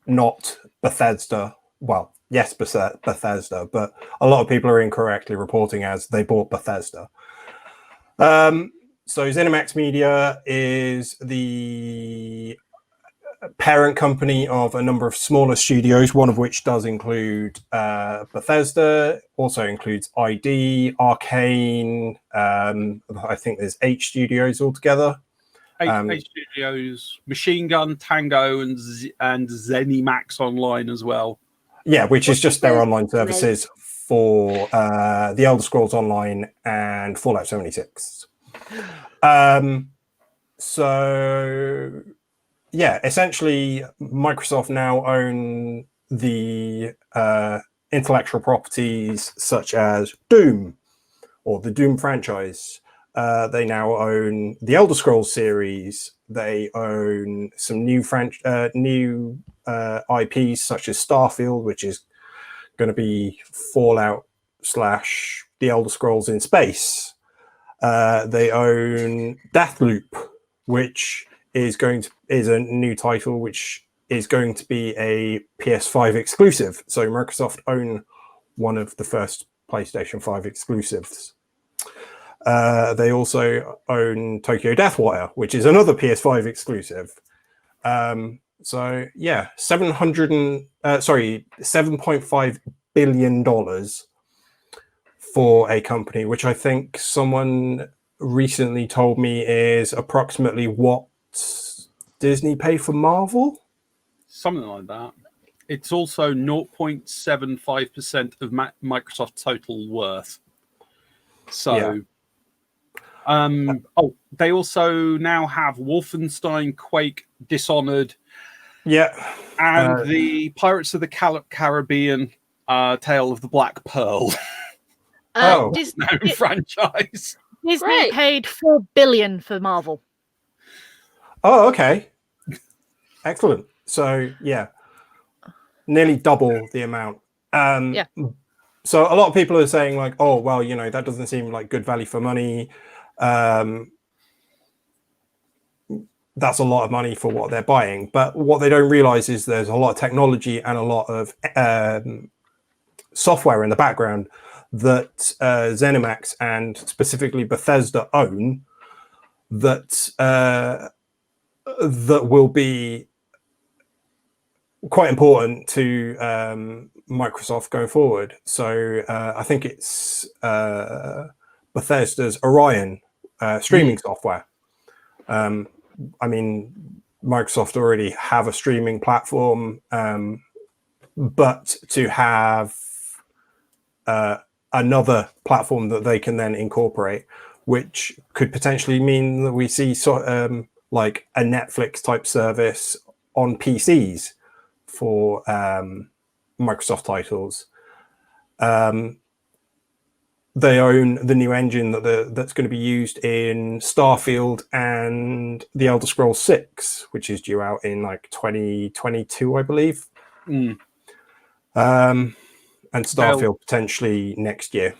not Bethesda. Well, yes, Bethesda, but a lot of people are incorrectly reporting as they bought Bethesda. So ZeniMax Media is the parent company of a number of smaller studios, one of which does include Bethesda, also includes ID, Arcane. I think there's 8 studios altogether. 8 studios, Machine Gun, Tango, and ZeniMax Online as well. Yeah, which is just their online services for The Elder Scrolls Online and Fallout 76. So yeah, essentially, Microsoft now own the intellectual properties such as Doom or the Doom franchise. They now own the Elder Scrolls series. They own some new IPs such as Starfield, which is going to be Fallout / the Elder Scrolls in space. They own Deathloop, which is a new title which is going to be a PS5 exclusive. So Microsoft own one of the first PlayStation 5 exclusives. They also own Tokyo Deathwire, which is another PS5 exclusive. So yeah, $7.5 billion for a company, which I think someone recently told me is approximately what Disney pay for Marvel? Something like that. It's also 0.75% of Microsoft's total worth. So, they also now have Wolfenstein, Quake, Dishonored, and the Pirates of the Caribbean Tale of the Black Pearl. Franchise. Disney paid $4 billion for Marvel. Oh, okay. Excellent. So, yeah, nearly double the amount. So a lot of people are saying like, oh, well, that doesn't seem like good value for money. That's a lot of money for what they're buying. But what they don't realize is there's a lot of technology and a lot of software in the background that ZeniMax and specifically Bethesda own that will be quite important to Microsoft going forward. So I think it's Bethesda's Orion streaming software. I mean, Microsoft already have a streaming platform, but to have another platform that they can then incorporate, which could potentially mean that we see like a Netflix type service on PCs for Microsoft titles. They own the new engine that's going to be used in Starfield and The Elder Scrolls 6, which is due out in like 2022, I believe. And Starfield potentially next year.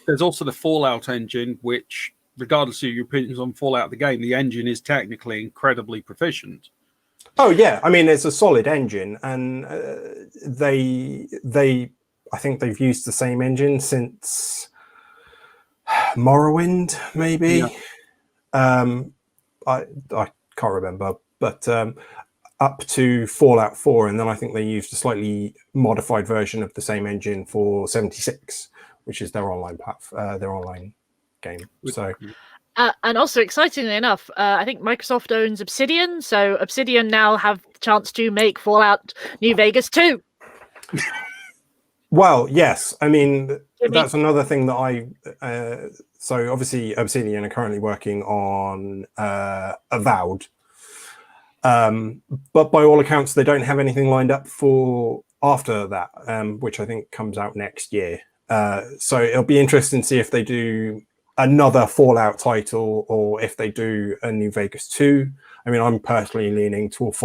There's also the Fallout engine, which, regardless of your opinions on Fallout, the game, the engine is technically incredibly proficient. Oh yeah, I mean it's a solid engine, and I think they've used the same engine since Morrowind, maybe. Yeah. I can't remember, but up to Fallout 4, and then I think they used a slightly modified version of the same engine for 76, which is their online game. So. And also, excitingly enough, I think Microsoft owns Obsidian, so Obsidian now have the chance to make Fallout New Vegas 2. Well, yes. I mean, that's another thing that so obviously Obsidian are currently working on Avowed. But by all accounts, they don't have anything lined up for after that, which I think comes out next year. So it'll be interesting to see if they do another Fallout title or if they do a New Vegas 2. I mean, I'm personally leaning towards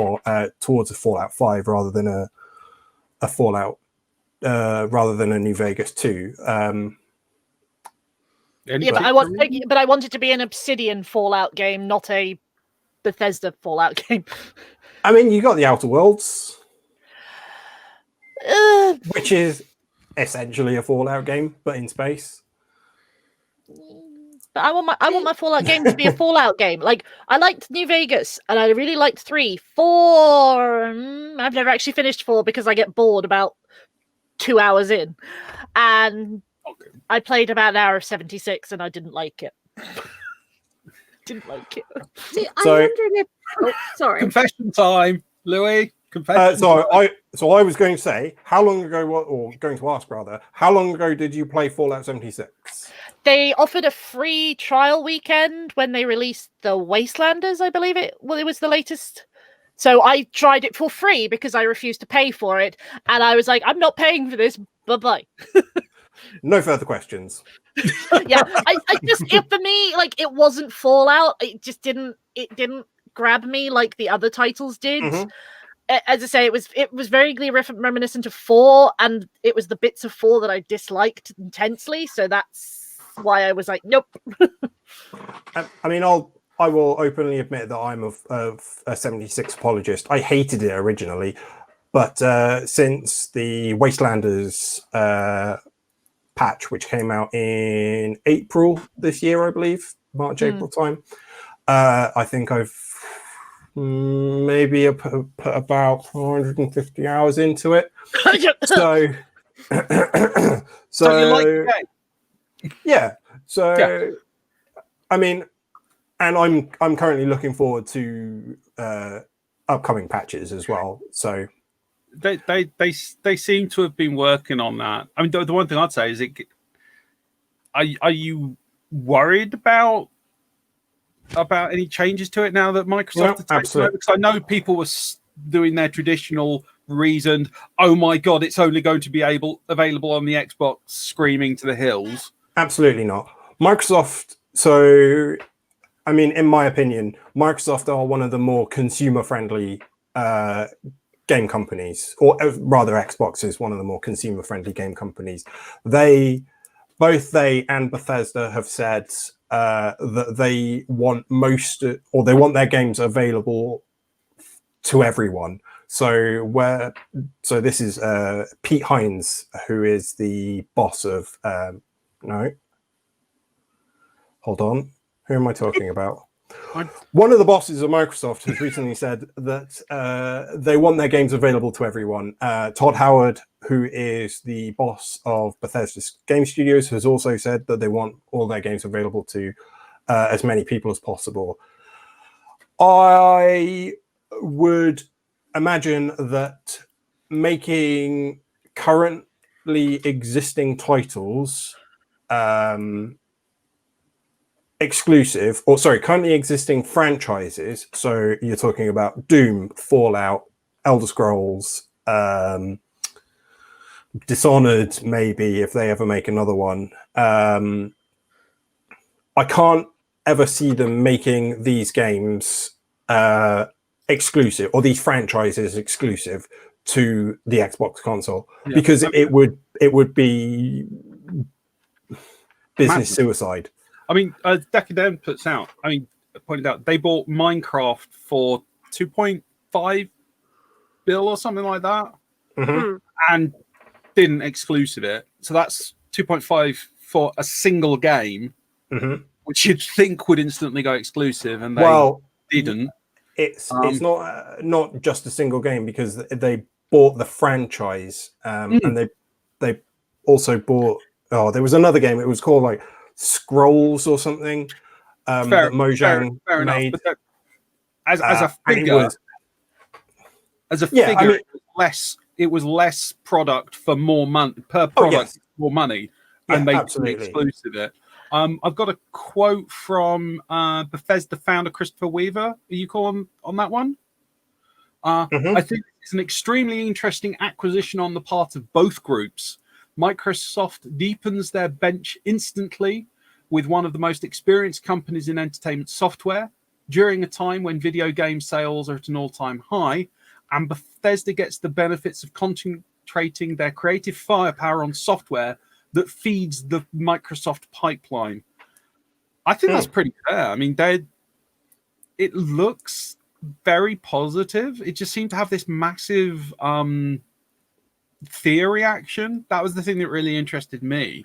a Fallout 5 rather than a Fallout, rather than a New Vegas 2. Yeah, but I want it to be an Obsidian Fallout game, not a Bethesda Fallout game. I mean, you got the Outer Worlds, which is essentially a Fallout game, but in space. But I want my Fallout game to be a Fallout game. Like, I liked New Vegas, and I really liked 3. 4, I've never actually finished 4 because I get bored about 2 hours in, and I played about an hour of 76, and I didn't like it. Didn't like it. See, I'm wondering if. Oh, sorry. Confession time, Lewie. Confession. So I was going to say, how long ago, or going to ask rather, how long ago did you play Fallout 76? They offered a free trial weekend when they released the Wastelanders, I believe it was the latest. So I tried it for free because I refused to pay for it, and I was like, I'm not paying for this. Bye-bye. No further questions. Yeah, I just for me, like, it wasn't Fallout. It just didn't grab me like the other titles did. Mm-hmm. As I say, it was very reminiscent of 4, and it was the bits of 4 that I disliked intensely. So that's why I was like, nope. I mean, I will openly admit that I'm a 76 apologist. I hated it originally, but since the Wastelanders patch, which came out in April this year, I believe, April time, I think I've maybe put about 450 hours into it. So you like the game? Yeah. So yeah. I mean, and I'm currently looking forward to upcoming patches as well. So they seem to have been working on that. I mean, the one thing I'd say is, are you worried about any changes to it now that Microsoft has taken over? Because I know people were doing their traditional reasoned, oh my god, it's only going to be available on the Xbox, screaming to the hills. Absolutely not. Microsoft. So, I mean, in my opinion, Microsoft are one of the more consumer-friendly game companies, or rather, Xbox is one of the more consumer-friendly game companies. Both they and Bethesda have said that they want they want their games available to everyone. So this is Pete Hines, who is the boss of no. Hold on. Who am I talking about? One of the bosses of Microsoft has recently said that they want their games available to everyone. Todd Howard, who is the boss of Bethesda Game Studios, has also said that they want all their games available to as many people as possible. I would imagine that making currently existing titles currently existing franchises. So you're talking about Doom, Fallout, Elder Scrolls, Dishonored, maybe if they ever make another one. I can't ever see them making these games exclusive, or these franchises exclusive to the Xbox console, because it would be business suicide. I mean, Decadent pointed out they bought Minecraft for 2.5 bill or something like that, and didn't exclusive it. So that's 2.5 for a single game, which you'd think would instantly go exclusive, and they didn't. It's not just a single game, because they bought the franchise, and they also bought. Oh, there was another game. It was called like Scrolls or something. That Mojang made. Enough, as a figure, I mean, it was less product for more money per product, more money, and they exclusive it. I've got a quote from Bethesda founder Christopher Weaver. Are you calling on that one? I think it's an extremely interesting acquisition on the part of both groups. Microsoft deepens their bench instantly with one of the most experienced companies in entertainment software during a time when video game sales are at an all-time high, and Bethesda gets the benefits of concentrating their creative firepower on software that feeds the Microsoft pipeline. I think that's pretty fair. I mean, it looks very positive. It just seemed to have this massive fear reaction. That was the thing that really interested me.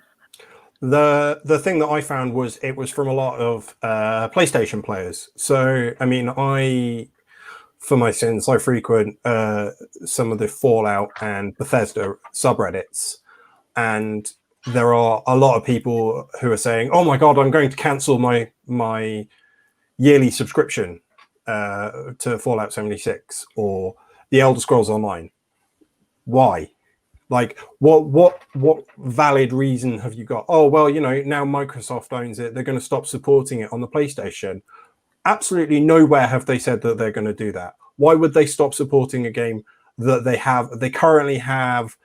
The thing that I found was it was from a lot of PlayStation players. So, I mean, for my sins, I frequent some of the Fallout and Bethesda subreddits, and there are a lot of people who are saying, "Oh my God, I'm going to cancel my yearly subscription to Fallout 76 or the Elder Scrolls Online." Why? Like, what valid reason have you got? Oh, well, you know, now Microsoft owns it. They're going to stop supporting it on the PlayStation. Absolutely nowhere have they said that they're going to do that. Why would they stop supporting a game that they currently have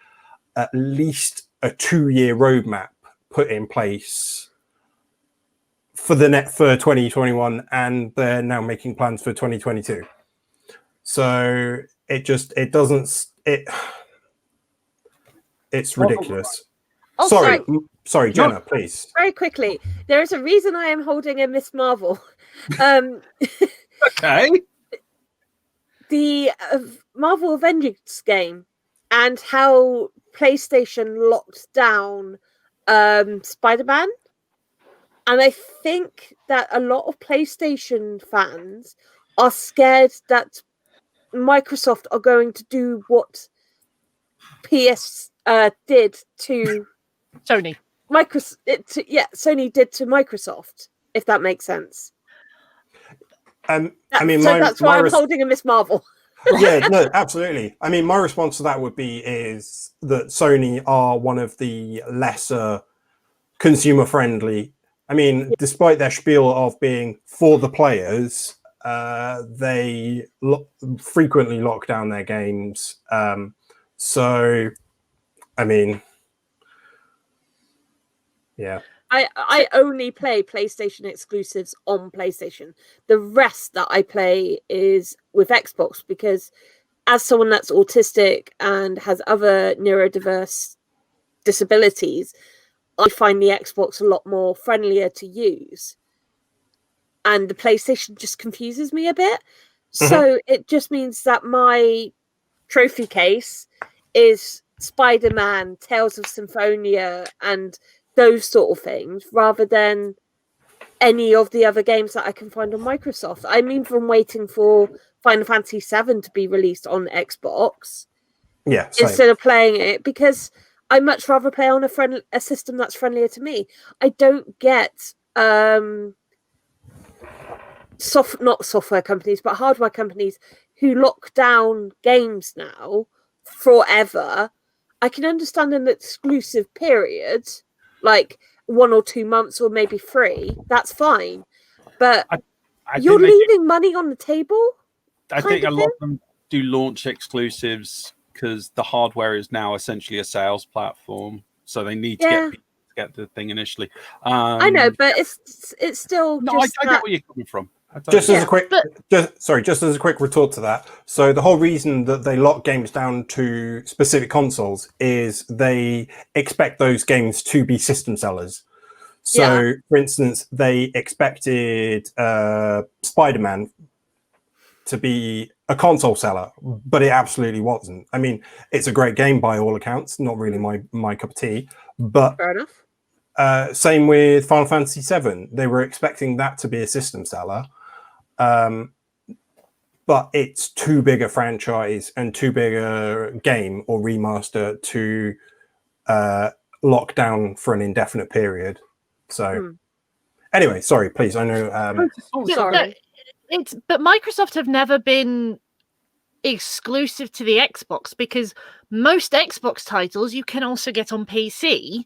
at least a 2-year roadmap put in place for 2021, and they're now making plans for 2022. So it's ridiculous. Sorry, Jenna, please. Very quickly, there is a reason I am holding a Miss Marvel. Okay. The Marvel Avengers game and how PlayStation locked down Spider-Man. And I think that a lot of PlayStation fans are scared that Microsoft are going to do what PS did to Sony. Sony did to Microsoft, if that makes sense. I mean, that's why I'm holding a Miss Marvel. Yeah, no, absolutely. I mean, my response to that would be is that Sony are one of the lesser consumer friendly. I mean, despite their spiel of being for the players, they frequently lock down their games. So, I mean, yeah. I only play PlayStation exclusives on PlayStation. The rest that I play is with Xbox, because as someone that's autistic and has other neurodiverse disabilities, I find the Xbox a lot more friendlier to use. And the PlayStation just confuses me a bit. So it just means that my trophy case is Spider-Man, Tales of Symphonia, and those sort of things, rather than any of the other games that I can find on Microsoft. I'm even waiting for Final Fantasy VII to be released on Xbox. Yeah, same. Instead of playing it, because I much rather play on a system that's friendlier to me. I don't get not software companies, but hardware companies who lock down games now forever. I can understand an exclusive period, like 1 or 2 months or maybe 3. That's fine. But you're leaving money on the table? I think a lot of them do launch exclusives because the hardware is now essentially a sales platform. So they need to get the thing initially. I know, but it's still. No, I get where you're coming from. Just as a quick retort to that. So the whole reason that they lock games down to specific consoles is they expect those games to be system sellers. So, for instance, they expected Spider-Man to be a console seller, but it absolutely wasn't. I mean, it's a great game by all accounts. Not really my cup of tea, but fair enough. Same with Final Fantasy VII. They were expecting that to be a system seller. But it's too big a franchise and too big a game or remaster to lock down for an indefinite period. So anyway, sorry, please. I know. Sorry. But Microsoft have never been exclusive to the Xbox, because most Xbox titles you can also get on PC.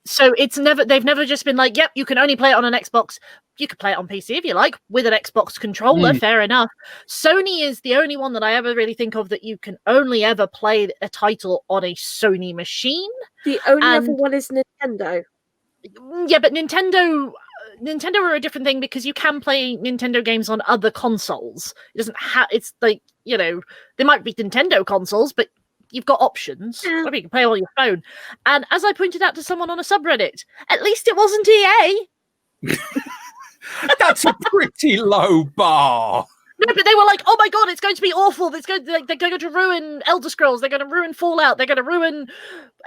So they've never just been like, yep, you can only play it on an Xbox. You can play it on PC if you like with an Xbox controller. Fair enough. Sony is the only one that I ever really think of that you can only ever play a title on a Sony machine. The only other one is Nintendo. Yeah, but Nintendo are a different thing, because you can play Nintendo games on other consoles. It doesn't have. It's like, there might be Nintendo consoles, but you've got options. Maybe you can play on your phone. And as I pointed out to someone on a subreddit, at least it wasn't EA. That's a pretty low bar. No, but they were like, "Oh my god, it's going to be awful. They're going to ruin Elder Scrolls. They're going to ruin Fallout. They're going to ruin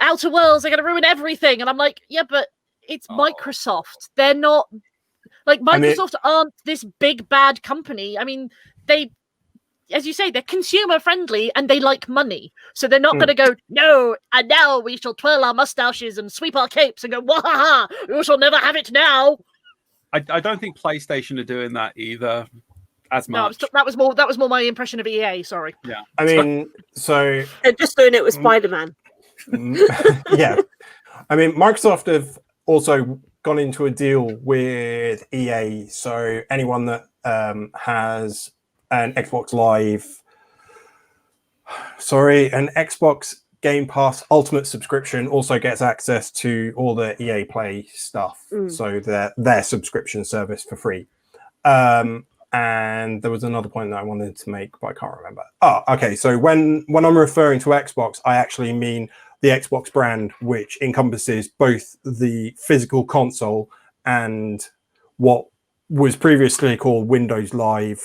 Outer Worlds. They're going to ruin everything." And I'm like, "Yeah, but it's Microsoft. They're not like Microsoft aren't this big bad company. I mean, they, as you say, they're consumer friendly and they like money. So they're not going to go, no, and now we shall twirl our mustaches and sweep our capes and go, wahaha, we shall never have it now." I don't think PlayStation are doing that either as much. No, that was more my impression of EA, sorry. Yeah. I mean, so they're just doing it with Spider-Man. Yeah. I mean, Microsoft have also gone into a deal with EA, so anyone that has an Xbox Game Pass Ultimate subscription also gets access to all the EA Play stuff. So their subscription service for free. And there was another point that I wanted to make, but I can't remember. Oh, okay. So when I'm referring to Xbox, I actually mean the Xbox brand, which encompasses both the physical console and what was previously called Windows Live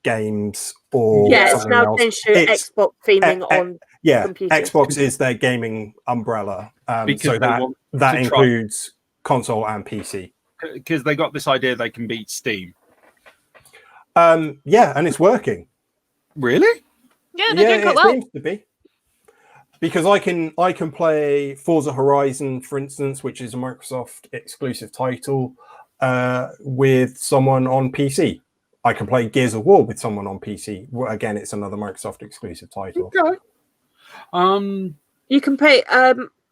games, or it's now changed to Xbox theming on computers. Xbox is their gaming umbrella, so that includes console and PC, because they got this idea they can beat Steam. And it's working. Really? Yeah, they're doing quite well. Seems to be. Because I can play Forza Horizon, for instance, which is a Microsoft exclusive title, with someone on PC. I can play Gears of War with someone on PC. Well, again, it's another Microsoft exclusive title. Okay. You can play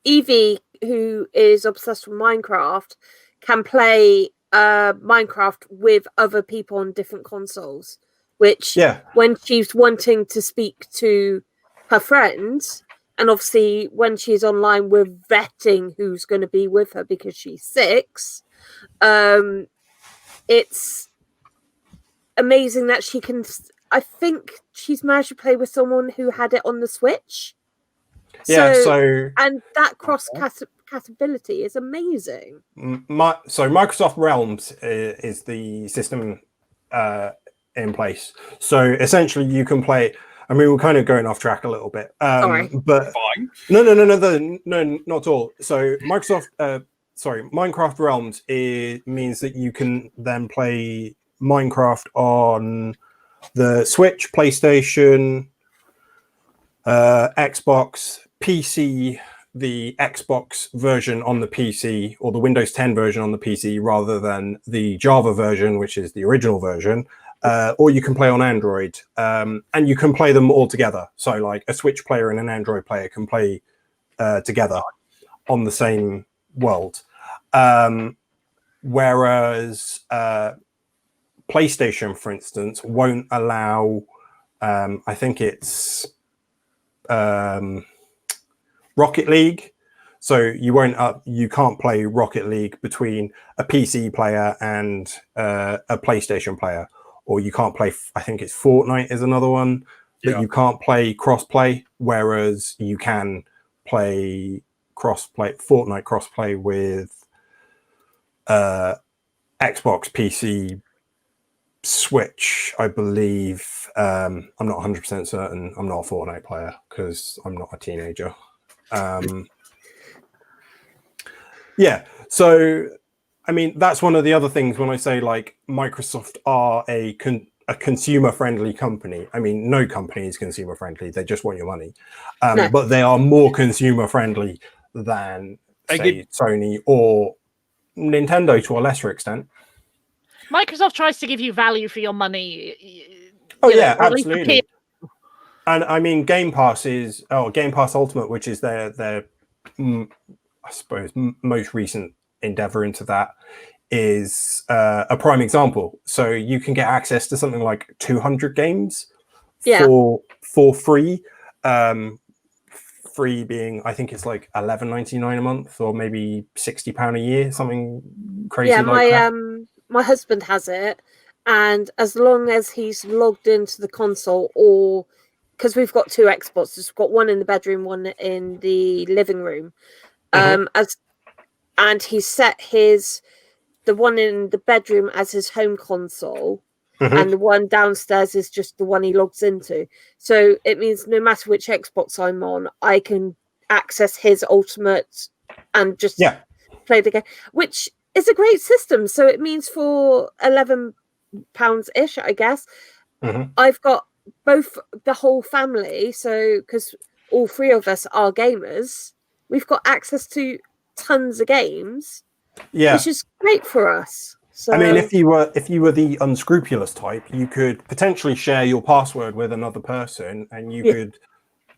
Evie, who is obsessed with Minecraft, can play Minecraft with other people on different consoles. Which, when she's wanting to speak to her friends, and obviously when she's online, we're vetting who's going to be with her because she's 6. It's amazing that she can. I think she's managed to play with someone who had it on the Switch. And that cross compatibility is amazing. So Microsoft Realms is the system in place. So essentially, you can play. I mean, we're kind of going off track a little bit. Sorry, but fine. No, not at all. So Minecraft Realms means that you can then play Minecraft on the Switch, PlayStation, Xbox, PC, the Xbox version on the PC, or the Windows 10 version on the PC, rather than the Java version, which is the original version, or you can play on Android, and you can play them all together. So like a Switch player and an Android player can play together on the same world. Whereas PlayStation, for instance, won't allow, I think it's Rocket League. So you can't play Rocket League between a PC player and a PlayStation player, or you can't play. I think it's Fortnite is another one that you can't play crossplay, whereas you can play Fortnite crossplay with Xbox, PC, Switch, I believe. I'm not 100% certain. I'm not a Fortnite player because I'm not a teenager. So, I mean, that's one of the other things when I say like Microsoft are a consumer-friendly company. I mean, no company is consumer-friendly. They just want your money. No. But they are more consumer-friendly than, say, Sony or Nintendo to a lesser extent. Microsoft tries to give you value for your money. Oh, yeah, absolutely. And I mean, Game Pass Ultimate, which is their I suppose most recent endeavor into that, is a prime example. So you can get access to something like 200 games for free. Free being, I think it's like $11.99 a month, or maybe £60 a year, something crazy like that. My husband has it, and as long as he's logged into the console, or because we've got 2 Xboxes, we've got one in the bedroom, one in the living room, and he's set the one in the bedroom as his home console, and the one downstairs is just the one he logs into. So it means no matter which Xbox I'm on, I can access his Ultimate and just play the game, which is a great system. So it means for £11-ish, I guess, I've got both the whole family. So because all 3 of us are gamers, we've got access to tons of games, which is great for us. So, I mean, if you were the unscrupulous type, you could potentially share your password with another person, and you could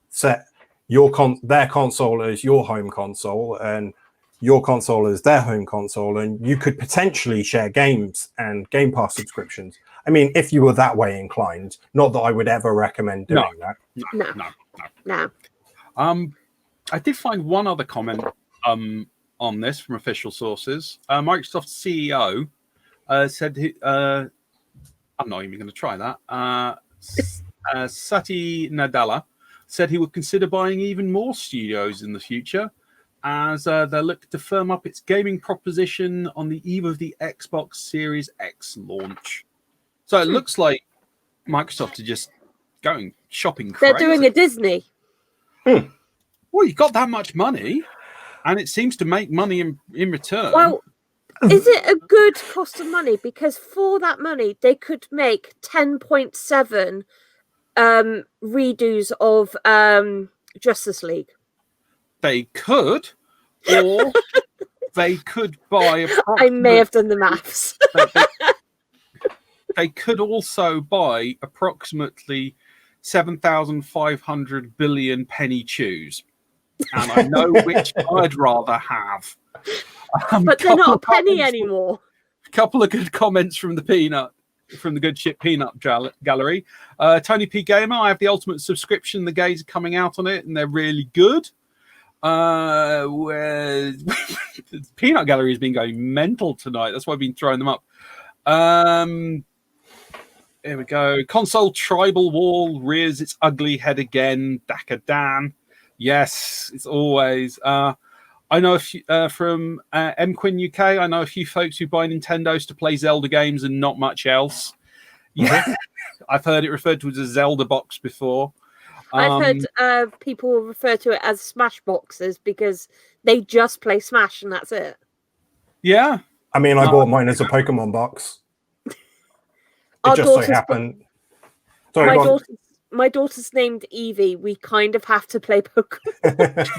set their console as your home console, and your console as their home console, and you could potentially share games and Game Pass subscriptions. I mean, if you were that way inclined, not that I would ever recommend doing that. No. I did find one other comment on this from official sources. Microsoft's CEO said, I'm not even going to try that. Satya Nadella said he would consider buying even more studios in the future, as they look to firm up its gaming proposition on the eve of the Xbox Series X launch. So it looks like Microsoft are just going shopping crazy. They're doing a Disney. Well, you've got that much money, and it seems to make money in return. Well, is it a good cost of money? Because for that money, they could make 10.7 redos of Justice League. They could, or they could buy. I may have done the maths. They could also buy approximately 7,500 billion penny chews, and I know which I'd rather have. But they're not a penny anymore. A couple of good comments from the Good Ship Peanut Gallery. Tony P Gamer, I have the Ultimate subscription. The gays are coming out on it, and they're really good. Where the Peanut Gallery has been going mental tonight. That's why I've been throwing them up. Here we go. Console Tribal Wall rears its ugly head again. Daka Dan. Yes, it's always. I know a few, from MQuinn UK, I know a few folks who buy Nintendos to play Zelda games and not much else. Yeah, I've heard it referred to as a Zelda box before. I've heard people refer to it as Smash boxes because they just play Smash and that's it. Yeah. I mean, I bought mine as a Pokemon box. It just so happened. Sorry, my daughter's named Evie. We kind of have to play Pokemon.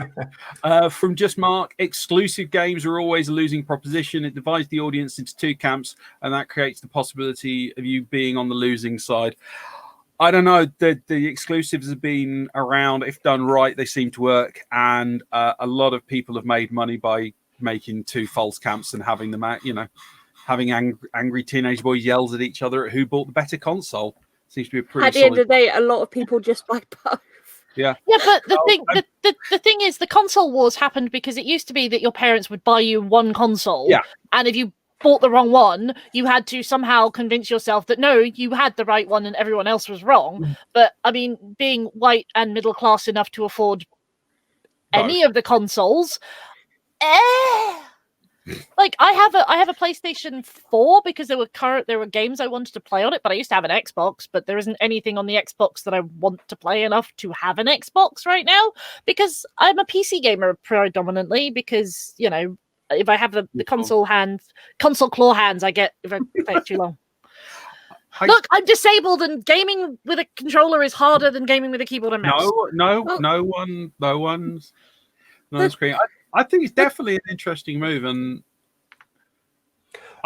From Just Mark, exclusive games are always a losing proposition. It divides the audience into 2 camps, and that creates the possibility of you being on the losing side. I don't know. The exclusives have been around. If done right, they seem to work, and a lot of people have made money by making 2 false camps and having them out. Having angry teenage boys yells at each other at who bought the better console. Seems to be a pretty. At the end of the day, a lot of people just buy both. Yeah. Yeah, but the thing is, the console wars happened because it used to be that your parents would buy you one console. Yeah. And if you bought the wrong one, you had to somehow convince yourself that no, you had the right one and everyone else was wrong. But I mean, being white and middle class enough to afford any of the consoles, like I have a PlayStation 4 because there were games I wanted to play on it, but I used to have an Xbox, but there isn't anything on the Xbox that I want to play enough to have an Xbox right now because I'm a PC gamer predominantly because, if I have the console claw hands, I get if I play it too long. Look, I'm disabled, and gaming with a controller is harder than gaming with a keyboard and mouse. No one's screen. I think it's definitely an interesting move, and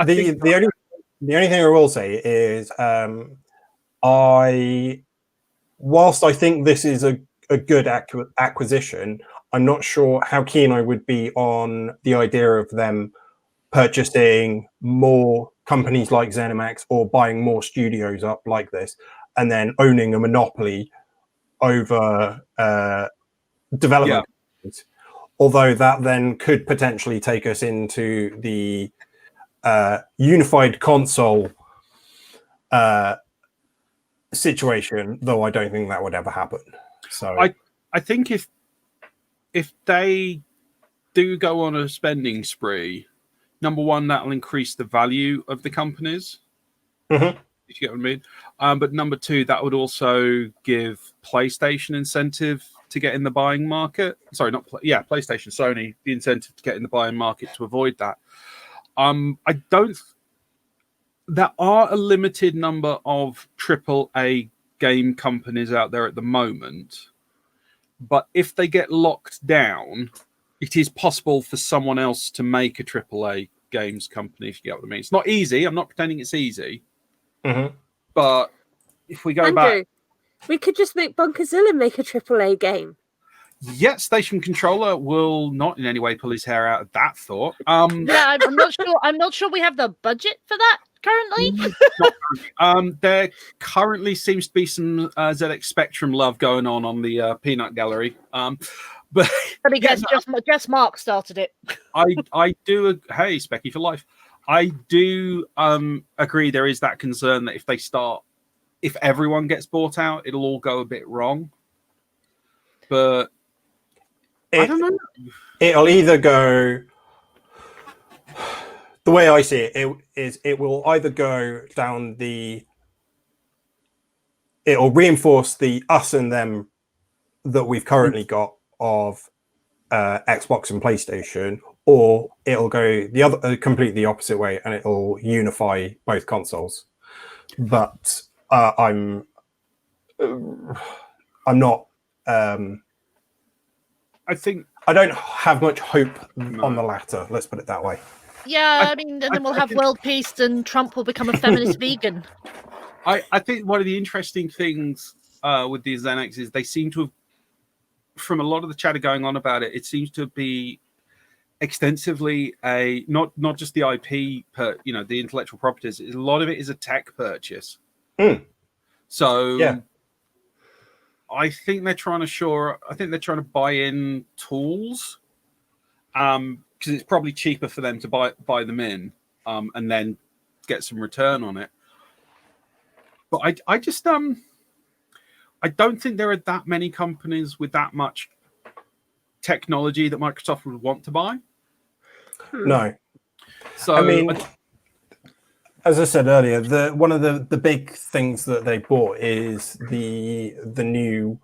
the only thing I will say is, whilst I think this is a good acquisition, I'm not sure how keen I would be on the idea of them purchasing more companies like ZeniMax or buying more studios up like this, and then owning a monopoly over development. Yeah. Although that then could potentially take us into the unified console situation, though I don't think that would ever happen. So I think if they do go on a spending spree, number one, that'll increase the value of the companies. Mm-hmm. If you get what I mean. But number two, that would also give PlayStation incentive to get in the buying market. Sorry, PlayStation, Sony, the incentive to get in the buying market to avoid that. There are a limited number of AAA game companies out there at the moment, but if they get locked down, it is possible for someone else to make a AAA games company, if you get what I mean. It's not easy. I'm not pretending it's easy. Mm-hmm. But if we go Andrew, back... we could just make Bunkazilla make a AAA game. Yet Station Controller will not in any way pull his hair out of that thought. Yeah, I'm not sure. I'm not sure we have the budget for that currently. There currently seems to be some ZX Spectrum love going on the Peanut Gallery. But I guess just Mark started it. I do. Hey, Specky for life. I do agree. There is that concern that if everyone gets bought out, it'll all go a bit wrong. But I don't know. It'll either go. The way I see it will either go down it'll reinforce the us and them that we've currently got of Xbox and PlayStation, or it'll go the other completely the opposite way, and it'll unify both consoles. But I'm not. I think I don't have much hope on the latter. Let's put it that way. Yeah, I mean, and then we'll have world peace, and Trump will become a feminist vegan. I think one of the interesting things with the ZeniMax is they seem to have, from a lot of the chatter going on about it, it seems to be extensively not just the IP, the intellectual properties. A lot of it is a tech purchase. Mm. So yeah. I think they're trying to buy in tools, because it's probably cheaper for them to buy them in, and then get some return on it. But I just I don't think there are that many companies with that much technology that Microsoft would want to buy. No. So I mean, as I said earlier, one of the big things that they bought is the new.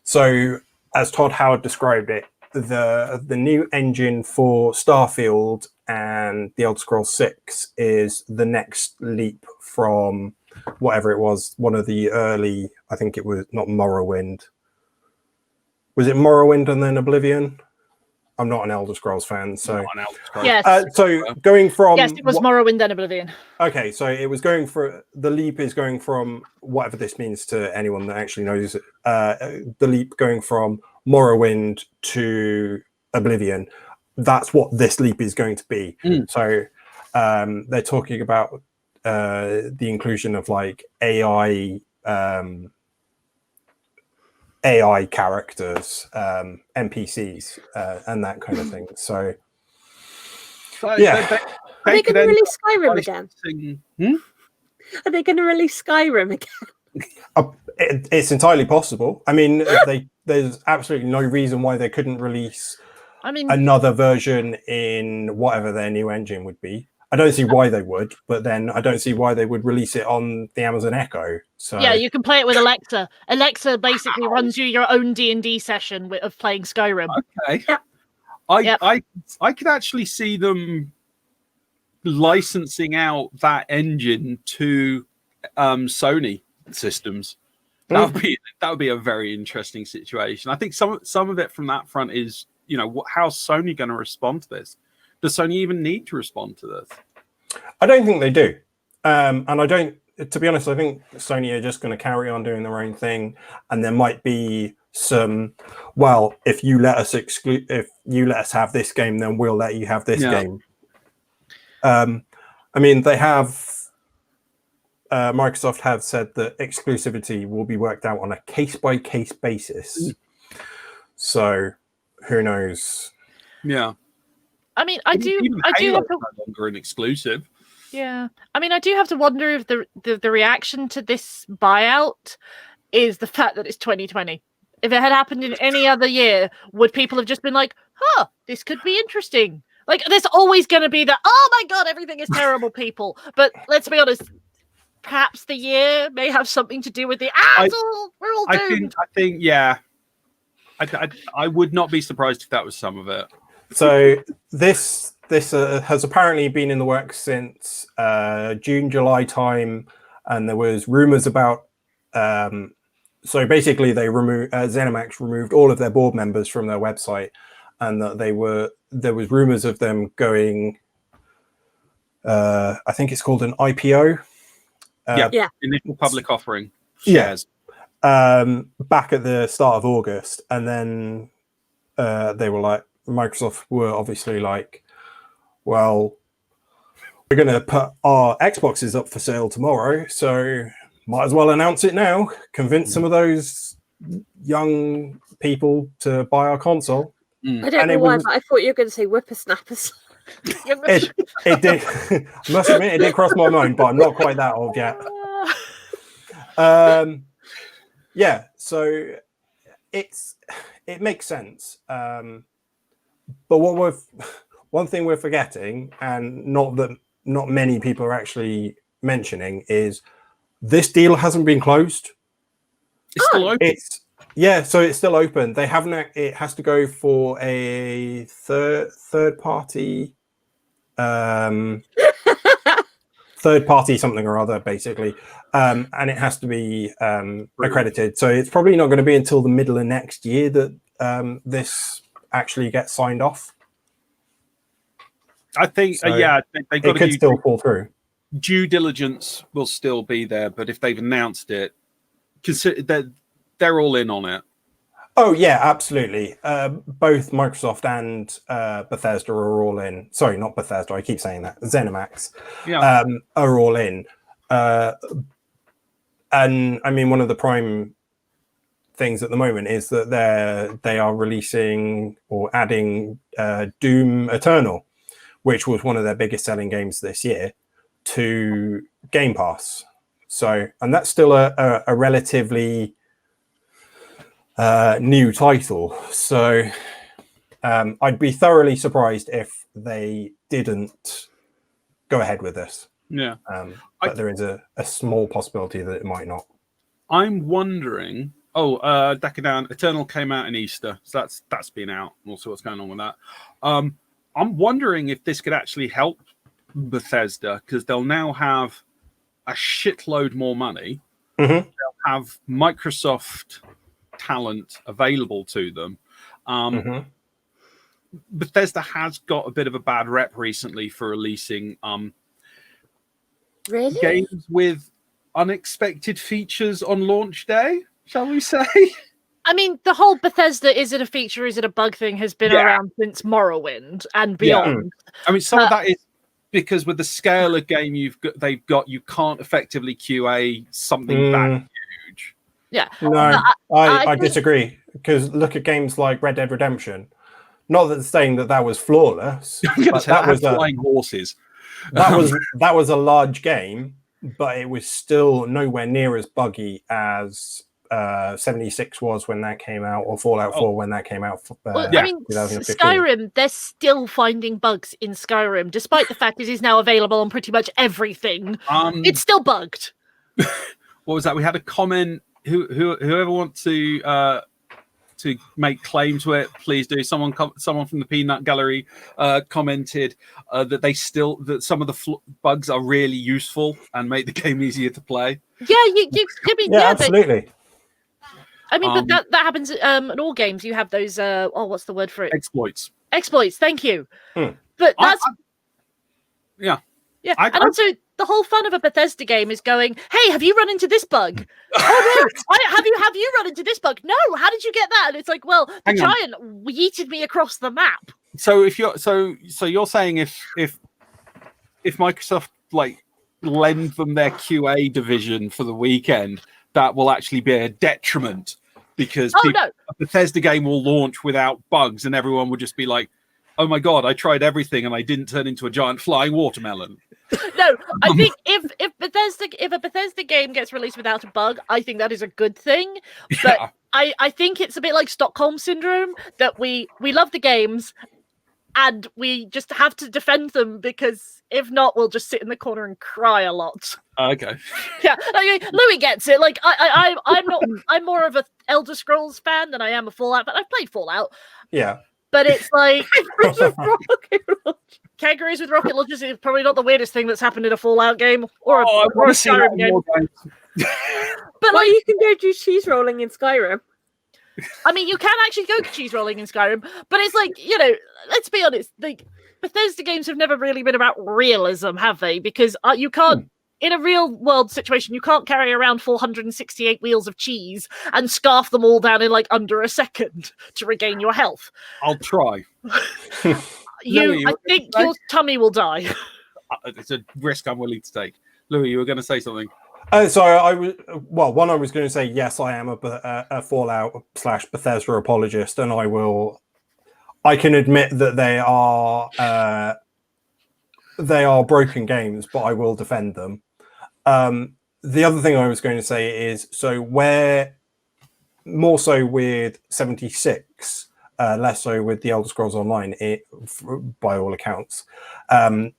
So as Todd Howard described it, the new engine for Starfield and the Elder Scrolls 6 is the next leap from whatever it was, one of the early, I think it was not Morrowind. Was it Morrowind and then Oblivion? I'm not an Elder Scrolls fan, so yes. So going from it was Morrowind then Oblivion. Okay, so it was going for the leap is going from whatever this means to anyone that actually knows it. The leap going from Morrowind to Oblivion. That's what this leap is going to be. So they're talking about the inclusion of like AI characters, NPCs, and that kind of thing. So yeah. Are they going to release Skyrim again? Are they going to release Skyrim again? It's entirely possible. I mean, there's absolutely no reason why they couldn't release another version in whatever their new engine would be. I don't see why they would, but then I don't see why they would release it on the Amazon Echo. So yeah, you can play it with Alexa. Alexa basically runs you your own D&D session of playing Skyrim. Okay. I could actually see them licensing out that engine to Sony systems. That would be a very interesting situation. I think some of it from that front is, how's Sony going to respond to this? Does Sony even need to respond to this? I don't think they do. And I don't, to be honest, I think Sony are just going to carry on doing their own thing. And there might be some, well, if you let us have this game, then we'll let you have this game. I mean, they have, Microsoft have said that exclusivity will be worked out on a case-by-case basis. So who knows? Yeah. I mean, I do have to... no longer an exclusive. Yeah. I mean, I do have to wonder if the reaction to this buyout is the fact that it's 2020. If it had happened in any other year, would people have just been like, huh, this could be interesting? Like, there's always going to be that, oh my God, everything is terrible, people. But let's be honest, perhaps the year may have something to do with the, we're all doomed. I think, yeah. I would not be surprised if that was some of it. So this has apparently been in the works since June, July time, and there was rumors about. So basically, they ZeniMax removed all of their board members from their website, and that there was rumors of them going. I think it's called an IPO. Initial public offering shares. Back at the start of August, and then they were like, Microsoft were obviously like, well, we're going to put our Xboxes up for sale tomorrow, so might as well announce it now. Convince some of those young people to buy our console. I don't know why, but I thought you were going to say whippersnappers. It did. I must admit, it did cross my mind, but I'm not quite that old yet. Yeah, so it makes sense. But one thing we're forgetting, and not many people are actually mentioning, is this deal hasn't been closed. It's still open. So it's still open. They haven't. It has to go for a third party, third party something or other, basically, and it has to be accredited. So it's probably not going to be until the middle of next year that this actually gets signed off. I think, so they got it could still fall through. Due diligence will still be there, but if they've announced it, consider they're all in on it. Oh yeah, absolutely. Both Microsoft and Bethesda are all in. Sorry, not Bethesda. I keep saying that. ZeniMax are all in. And I mean, one of the prime things at the moment is that they are releasing or adding Doom Eternal, which was one of their biggest selling games this year, to Game Pass. So, and that's still a relatively new title. So I'd be thoroughly surprised if they didn't go ahead with this. Yeah. But there is a small possibility that it might not. I'm wondering. Decadent Eternal came out in Easter, so that's been out. We'll see what's going on with that. I'm wondering if this could actually help Bethesda, because they'll now have a shitload more money. Mm-hmm. They'll have Microsoft talent available to them. Bethesda has got a bit of a bad rep recently for releasing games with unexpected features on launch day, shall we say? I mean, the whole Bethesda, is it a feature, is it a bug thing, has been around since Morrowind and beyond. Yeah. I mean, some of that is because with the scale of game they've got, you can't effectively QA something that huge. Yeah. No, I disagree, because look at games like Red Dead Redemption. Not that saying that was flawless. But that was flying horses. That was a large game, but it was still nowhere near as buggy as 76 was when that came out, or Fallout 4 when that came out. I mean, Skyrim, they're still finding bugs in Skyrim, despite the fact it is now available on pretty much everything. It's still bugged. What was that? We had a comment. Whoever wants to to make claim to it, please do. Someone from the Peanut Gallery commented that some of the bugs are really useful and make the game easier to play. Yeah, absolutely. But that happens in all games. You have those. What's the word for it? Exploits. Thank you. But that's yeah. Also, the whole fun of a Bethesda game is going, hey, have you run into this bug? Oh no, have you run into this bug? No, how did you get that? And it's like, well, the giant yeeted me across the map. So if you're you're saying if Microsoft like lend them their QA division for the weekend, that will actually be a detriment because a Bethesda game will launch without bugs and everyone will just be like, oh my god, I tried everything and I didn't turn into a giant flying watermelon. No, I think if a Bethesda game gets released without a bug, I think that is a good thing. But I think it's a bit like Stockholm Syndrome, that we love the games and we just have to defend them, because if not, we'll just sit in the corner and cry a lot. Okay. Yeah, Lewie gets it. Like I'm more of a Elder Scrolls fan than I am a Fallout, but I've played Fallout. Yeah. But it's like Kangaroos with rocket launchers is probably not the weirdest thing that's happened in a Fallout game or a Skyrim game. But like, you can go do cheese rolling in Skyrim. I mean, you can actually go cheese rolling in Skyrim, but it's like, let's be honest, like Bethesda games have never really been about realism, have they? Because you can't, in a real world situation, you can't carry around 468 wheels of cheese and scarf them all down in like under a second to regain your health. I'll try. I think your tummy will die. It's a risk I'm willing to take. Lewie, you were going to say something. So I was I was going to say yes, I am a Fallout / Bethesda apologist, and I can admit that they are broken games, but I will defend them. The other thing I was going to say is, so where more so with 76, less so with the Elder Scrolls Online, by all accounts,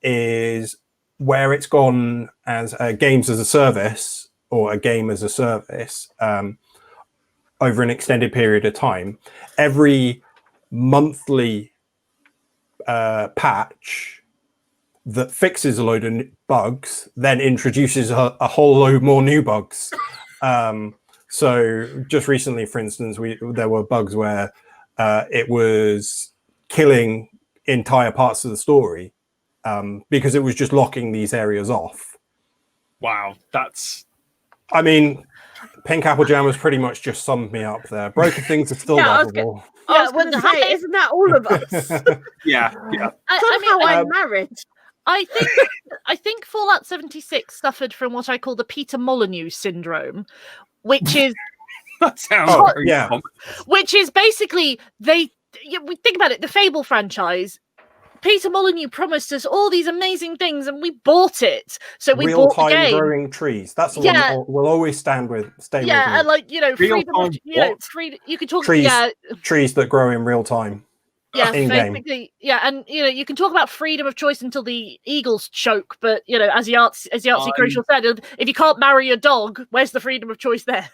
is where it's gone as games as a service or a game as a service over an extended period of time. Every monthly patch that fixes a load of bugs then introduces a whole load more new bugs. So just recently, for instance, there were bugs where it was killing entire parts of the story because it was just locking these areas off. Wow, I mean, Pink Apple Jam has pretty much just summed me up there. Broken things are still lovable. I was going to say, isn't that all of us? Yeah. I'm married. I think Fallout 76 suffered from what I call the Peter Molyneux syndrome, which is that sounds which is basically we think about it, the Fable franchise. Peter Molyneux promised us all these amazing things, and we bought it. So we bought the game. Real-time growing trees. That's the one that we'll always stay with. Yeah, and like freedom of, freedom. You can talk trees that grow in real time. Yeah, basically, and you can talk about freedom of choice until the eagles choke, but as Yahtzee Crucial said, if you can't marry a dog, where's the freedom of choice there?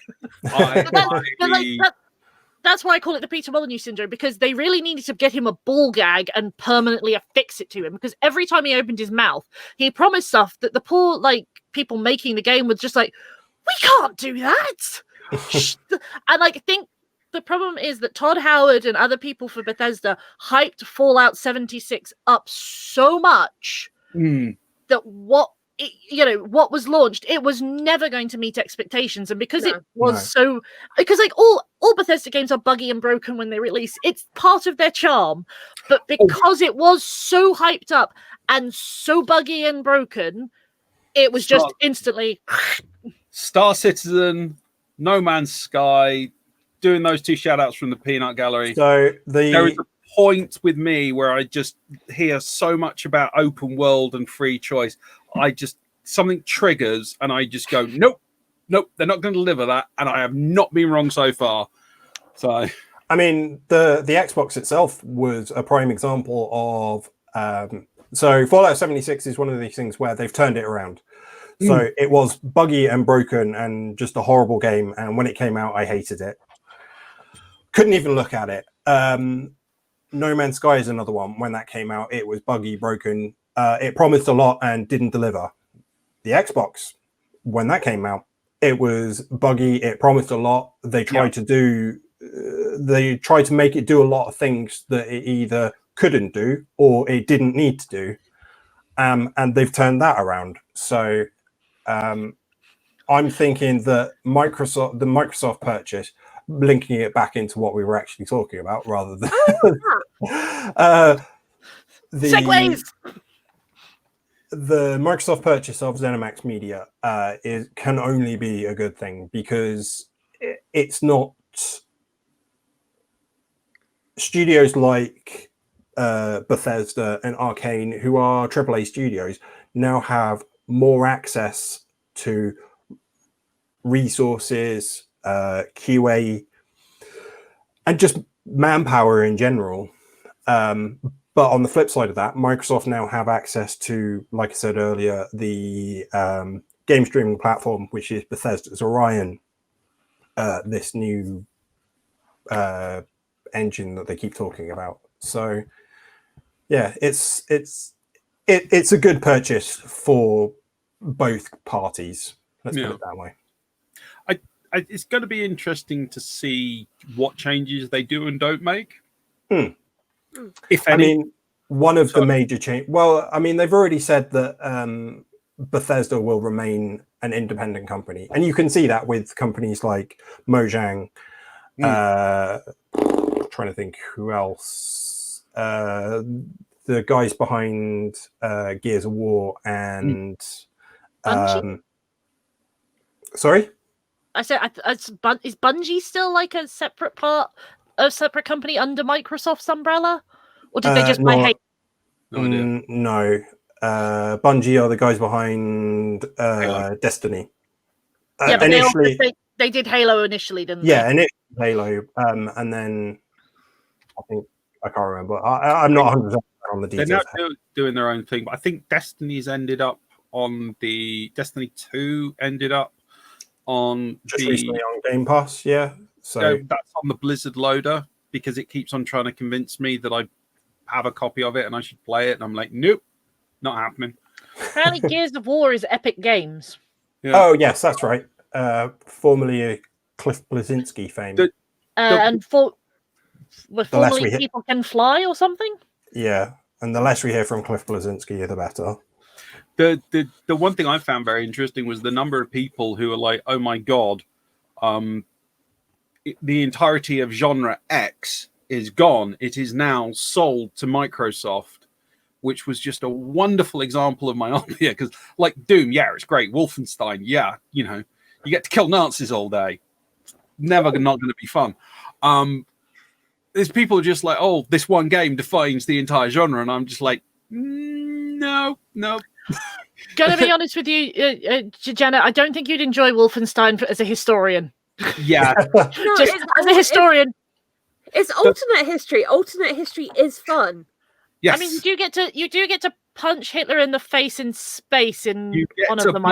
That's why I call it the Peter Molyneux syndrome, because they really needed to get him a ball gag and permanently affix it to him, because every time he opened his mouth, he promised stuff that the poor people making the game was just like, we can't do that. And I think the problem is that Todd Howard and other people for Bethesda hyped Fallout 76 up so much that what was launched, it was never going to meet expectations. And because because all Bethesda games are buggy and broken when they release, it's part of their charm. But because it was so hyped up and so buggy and broken, it was just instantly Star Citizen, No Man's Sky, doing those two shout outs from the Peanut Gallery. So there is a point with me where I just hear so much about open world and free choice. Something triggers and I just go, nope, they're not going to deliver that. And I have not been wrong so far. So, I mean, the Xbox itself was a prime example of, so Fallout 76 is one of these things where they've turned it around. So it was buggy and broken and just a horrible game. And when it came out, I hated it. couldn't even look at it. No Man's Sky is another one. When that came out, it was buggy, broken. It promised a lot and didn't deliver. The Xbox, when that came out, it was buggy. It promised a lot. They tried to make it do a lot of things that it either couldn't do or it didn't need to do. And they've turned that around. So I'm thinking that the Microsoft purchase, linking it back into what we were actually talking about, rather than Segways. The Microsoft purchase of ZeniMax Media can only be a good thing, because it's not studios like Bethesda and Arcane, who are AAA studios, now have more access to resources, QA, and just manpower in general. But on the flip side of that, Microsoft now have access to, like I said earlier, the game streaming platform, which is Bethesda's Orion, this new engine that they keep talking about. So yeah, it's a good purchase for both parties. Let's put it that way. It's going to be interesting to see what changes they do and don't make. If any. I mean, one of the major change. Well, I mean, they've already said that Bethesda will remain an independent company, and you can see that with companies like Mojang. Trying to think who else. The guys behind Gears of War and sorry. I said, is Bungie still like a separate company under Microsoft's umbrella, or did they just buy Halo? No, Bungie are the guys behind Destiny. Yeah, but they did Halo initially, didn't they? Yeah, initially Halo, and then I can't remember. I'm not 100% on the details. They're now doing their own thing, but I think Destiny's ended up on the Destiny 2 ended up on just recently on Game Pass, yeah. So that's on the Blizzard loader, because it keeps on trying to convince me that I have a copy of it and I should play it, and I'm like, nope, not happening. Apparently, Gears of War is Epic Games. Yeah. Oh yes, that's right. Formerly a Cliff Bleszinski fame. And formerly People Can Fly or something. Yeah, and the less we hear from Cliff Bleszinski, the better. The one thing I found very interesting was the number of people who are like, oh my god, the entirety of genre X is gone. It is now sold to Microsoft, which was just a wonderful example of myopia. Because like Doom, yeah, it's great. Wolfenstein, yeah, you know, you get to kill Nazis all day. Never not going to be fun. There's people just like, oh, this one game defines the entire genre, and I'm just like, no. Gonna be honest with you, Jenna, I don't think you'd enjoy Wolfenstein as a historian. Yeah, just as a historian. It's alternate history. Alternate history is fun. Yes. I mean, you do get to punch Hitler in the face in space in one of them.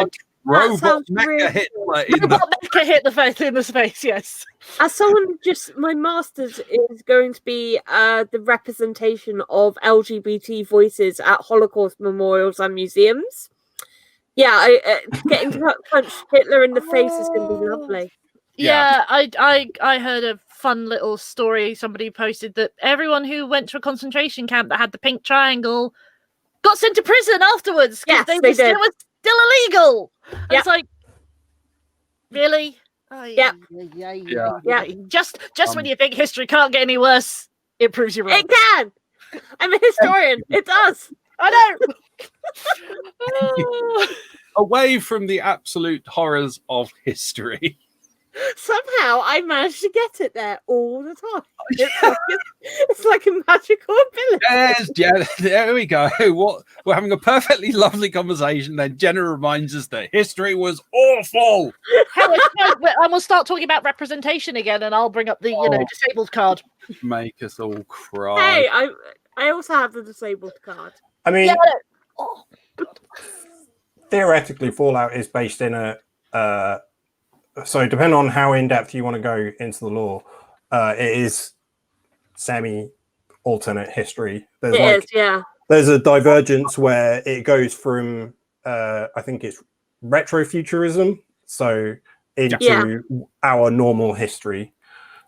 Robot Mecha Hitler hit the face in the space, yes. As someone my master's is going to be the representation of LGBT voices at Holocaust memorials and museums. Yeah, getting to punch Hitler in the face is going to be lovely. Yeah, I heard a fun little story. Somebody posted that everyone who went to a concentration camp that had the pink triangle got sent to prison afterwards because they were still illegal. It's like, really? Yeah. Just when you think history can't get any worse, it proves you wrong. It can. I'm a historian. It does. I know. Away from the absolute horrors of history. Somehow I managed to get it there all the time. It's like a magical ability. Yes, Jenna, there we go. We're having a perfectly lovely conversation. Then Jenna reminds us that history was awful. And we'll start talking about representation again, and I'll bring up the disabled card. Make us all cry. Hey, I also have the disabled card. I mean, theoretically, Fallout is based in a. So depending on how in-depth you want to go into the lore, it is semi-alternate history. Yeah. There's a divergence where it goes from I think it's retrofuturism, so into our normal history.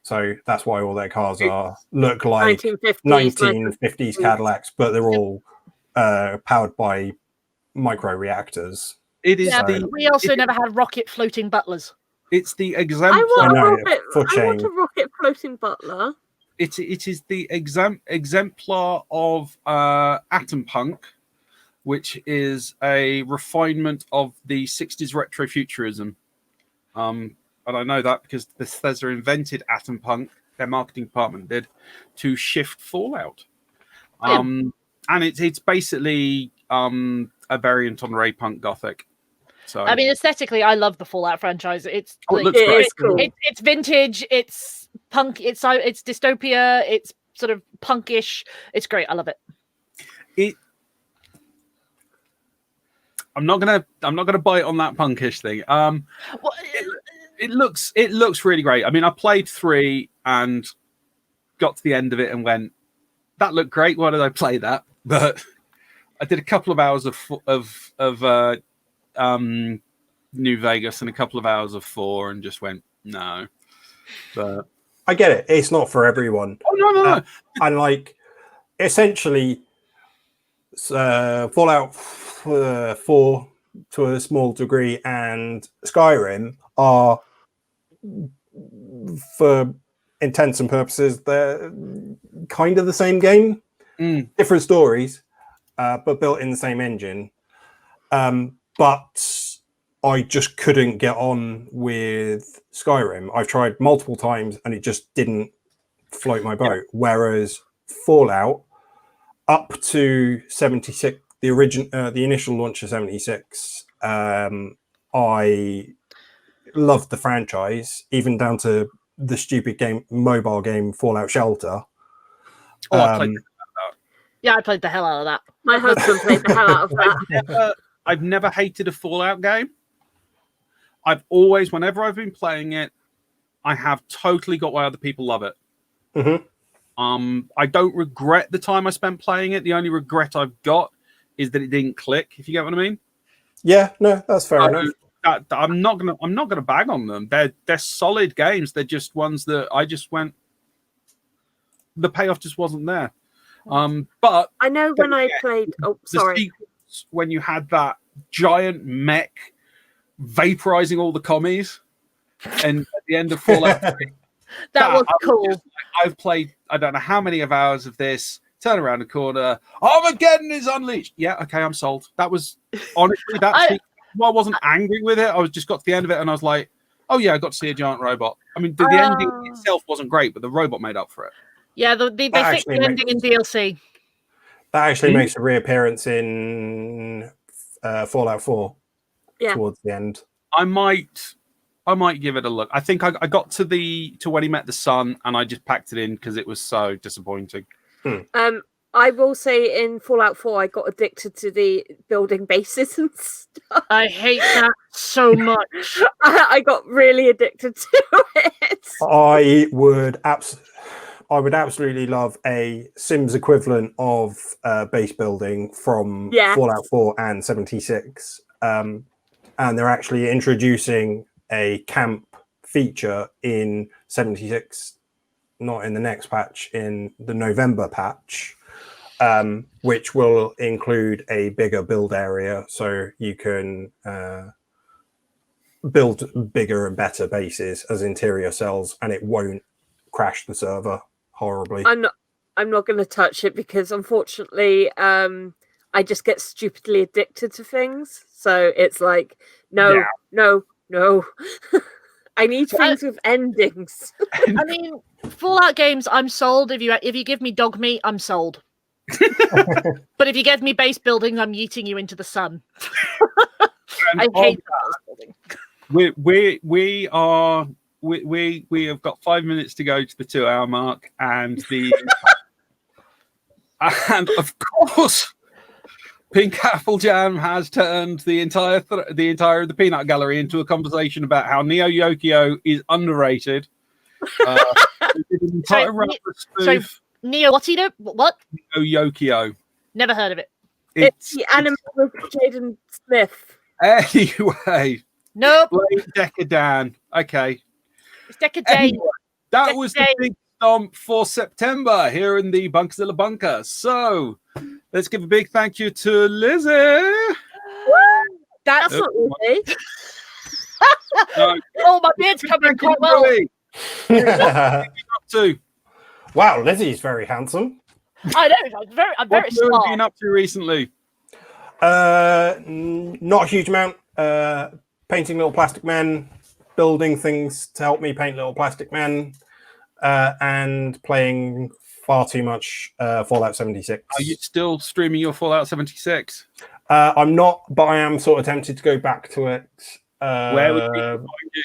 So that's why all their cars look like 1950s Cadillacs, but they're all powered by micro reactors. It is. We also never had rocket floating butlers. It's the exemplar. I want a rocket floating butler. It is the exemplar of Atom Punk, which is a refinement of the 60s retrofuturism. And I know that because Bethesda invented Atom Punk, their marketing department did, to shift Fallout. And it's basically a variant on Ray Punk Gothic. So I mean, aesthetically, I love the Fallout franchise. It's cool. It's vintage. It's punk. It's dystopia. It's sort of punkish. It's great. I love it. I'm not gonna bite on that punkish thing. It looks really great. I mean, I played 3 and got to the end of it and went, that looked great. Why did I play that? But I did a couple of hours of New Vegas and a couple of hours of 4 and just went, no. But I get it. It's not for everyone. Oh, no. And like, essentially, Fallout 4 to a small degree and Skyrim are, for intents and purposes, they're kind of the same game. Different stories, but built in the same engine. But I just couldn't get on with Skyrim. I've tried multiple times and it just didn't float my boat. Whereas Fallout, up to 76, the initial launch of 76, I loved the franchise, even down to the stupid mobile game Fallout Shelter. I played I played the hell out of that. My husband played the hell out of that. I've never hated a Fallout game. I've always, whenever I've been playing it, I have totally got why other people love it. Mm-hmm. I don't regret the time I spent playing it. The only regret I've got is that it didn't click, if you get what I mean. Yeah, no, that's fair enough. I'm not gonna bag on them. They're solid games. They're just ones that I just went, the payoff just wasn't there. But I know when I played. Oh, sorry. When you had that giant mech vaporizing all the commies, and at the end of Fallout 3, that was cool. I've played I don't know how many hours of this. Turn around the corner, Armageddon is unleashed. Yeah, okay, I'm sold. That was honestly I wasn't angry with it. I was just got to the end of it and I was like, oh yeah, I got to see a giant robot. I mean, the ending itself wasn't great, but the robot made up for it. Yeah, they fixed the ending in DLC. That actually makes a reappearance in Fallout 4 towards the end. I might give it a look. I think I got to when he met the sun and I just packed it in because it was so disappointing. I will say in Fallout 4 I got addicted to the building bases and stuff. I hate that so much. I got really addicted to it. I would absolutely love a Sims equivalent of base building from Fallout 4 and 76. And they're actually introducing a camp feature in 76, not in the next patch, in the November patch, which will include a bigger build area so you can build bigger and better bases as interior cells, and it won't crash the server horribly. I'm not going to touch it because unfortunately I just get stupidly addicted to things, so it's like no. I need things with endings. I mean, Fallout games, I'm sold. If you give me dog meat, I'm sold. But if you give me base buildings, I'm yeeting you into the sun. I hate base building. We have got 5 minutes to go to the 2-hour mark, and and of course, Pink Apple Jam has turned the entire of the peanut gallery into a conversation about how Neo Yokio is underrated. So Neo Whatito? What? Neo Yokio. Never heard of it. It's the anime with Jaden Smith. Anyway. Nope. Decadan. Okay. It's Decadan. Anyway, that was the big stomp for September here in the Bunkazilla bunker. So let's give a big thank you to Lizzie. That's not Lizzie. No. Oh, my beard's coming quite well. Wow, Lizzie's very handsome. I know. I'm very smart. What have you been up to recently? Not a huge amount. Painting little plastic men, building things to help me paint little plastic men, and playing far too much Fallout 76. Are you still streaming your Fallout 76? I'm not, but I am sort of tempted to go back to it. Where would people find you?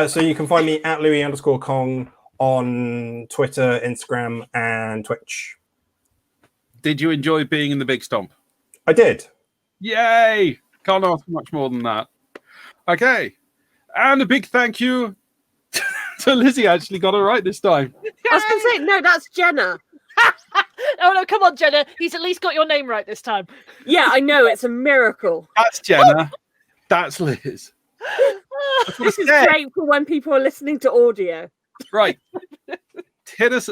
So you can find me at Lewie_Kong on Twitter, Instagram, and Twitch. Did you enjoy being in the Big Stomp? I did. Yay! Can't ask much more than that. Okay. And a big thank you to Lizzie. Actually got it right this time. I was going to say, no, that's Jenna. Oh, no, come on, Jenna. He's at least got your name right this time. Yeah, I know. It's a miracle. That's Jenna. That's Liz. This is great for when people are listening to audio. Right. Hit us.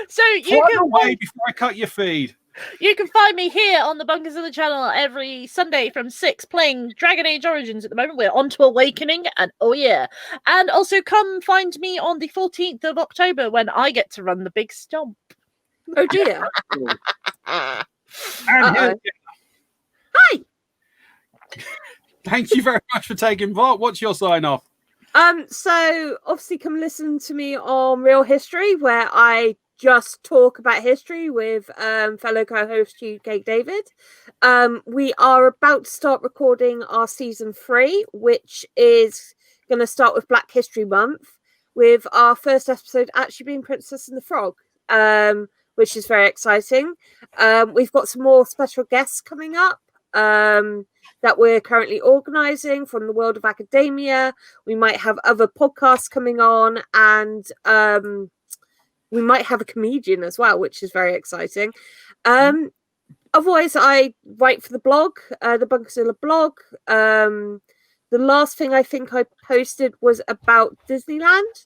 So you can away before I cut your feed. You can find me here on the Bunkazilla channel every Sunday from 6 playing Dragon Age Origins at the moment. We're on to Awakening, and oh yeah. And also come find me on the 14th of October when I get to run the Big Stomp. Oh dear. And hi. Thank you very much for taking part. What's your sign off? So obviously come listen to me on Real History, where I just talk about history with fellow co-host UK David. We are about to start recording our season 3, which is going to start with Black History Month, with our first episode actually being Princess and the Frog, which is very exciting. We've got some more special guests coming up that we're currently organising from the world of academia. We might have other podcasts coming on, and we might have a comedian as well, which is very exciting. Otherwise, I write for the blog, the Bunkazilla blog. The last thing I think I posted was about Disneyland,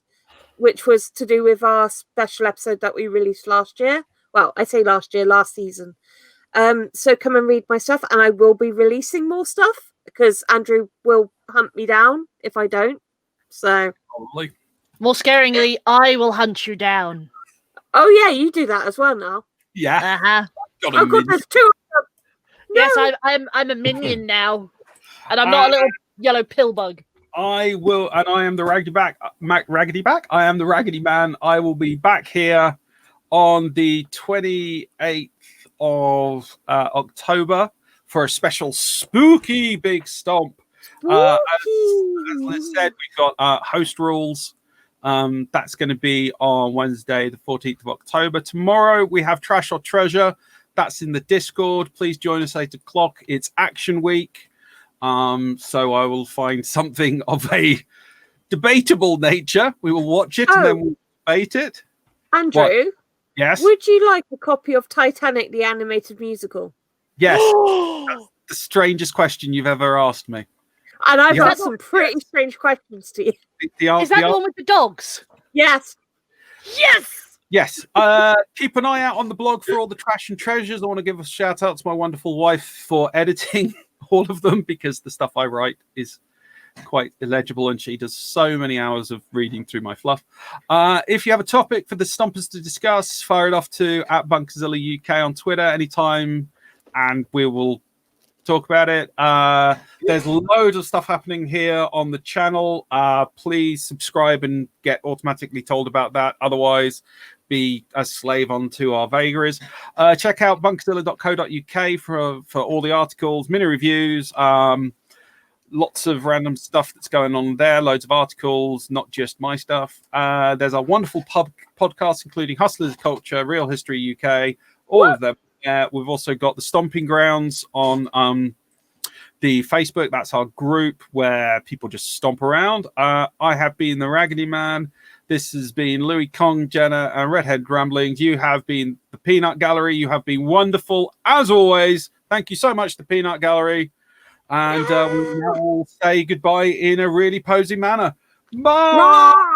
which was to do with our special episode that we released last year. Well, I say last year, last season. So come and read my stuff, and I will be releasing more stuff because Andrew will hunt me down if I don't. So, probably. More scaringly, I will hunt you down. Oh yeah, you do that as well now. Yeah. Oh god, there's 2 of them. No. Yes, I'm a minion now, and I'm not a little yellow pill bug. I will, and I am the Raggedy Back. I am the Raggedy Man. I will be back here on the 28th of October for a special spooky Big Stomp. As Liz said, we've got host rules. That's going to be on Wednesday, the 14th of October. Tomorrow we have Trash or Treasure. That's in the Discord. Please join us 8 o'clock. It's Action Week. So I will find something of a debatable nature. We will watch it and then we'll debate it. Andrew? What? Yes? Would you like a copy of Titanic, the animated musical? Yes. That's the strangest question you've ever asked me. And I've got some pretty strange questions to you. Is that the one with the dogs? Yes. Yes! Yes. Keep an eye out on the blog for all the trash and treasures. I want to give a shout out to my wonderful wife for editing all of them, because the stuff I write is quite illegible and she does so many hours of reading through my fluff. If you have a topic for the Stompers to discuss, fire it off to @Bunkazilla UK on Twitter anytime and we will talk about it. There's loads of stuff happening here on the channel. Please subscribe and get automatically told about that. Otherwise, be a slave onto our vagaries. Check out bunkazilla.co.uk for all the articles, mini reviews, lots of random stuff that's going on there, loads of articles, not just my stuff. There's a wonderful podcast, including Hustlers Culture, Real History UK, all of them. We've also got the Stomping Grounds on the Facebook. That's our group where people just stomp around. I have been the Raggedy Man. This has been Louis Kong, Jenna, and Redhead Ramblings. You have been the Peanut Gallery. You have been wonderful as always. Thank you so much, the Peanut Gallery. And we will say goodbye in a really posy manner. Bye.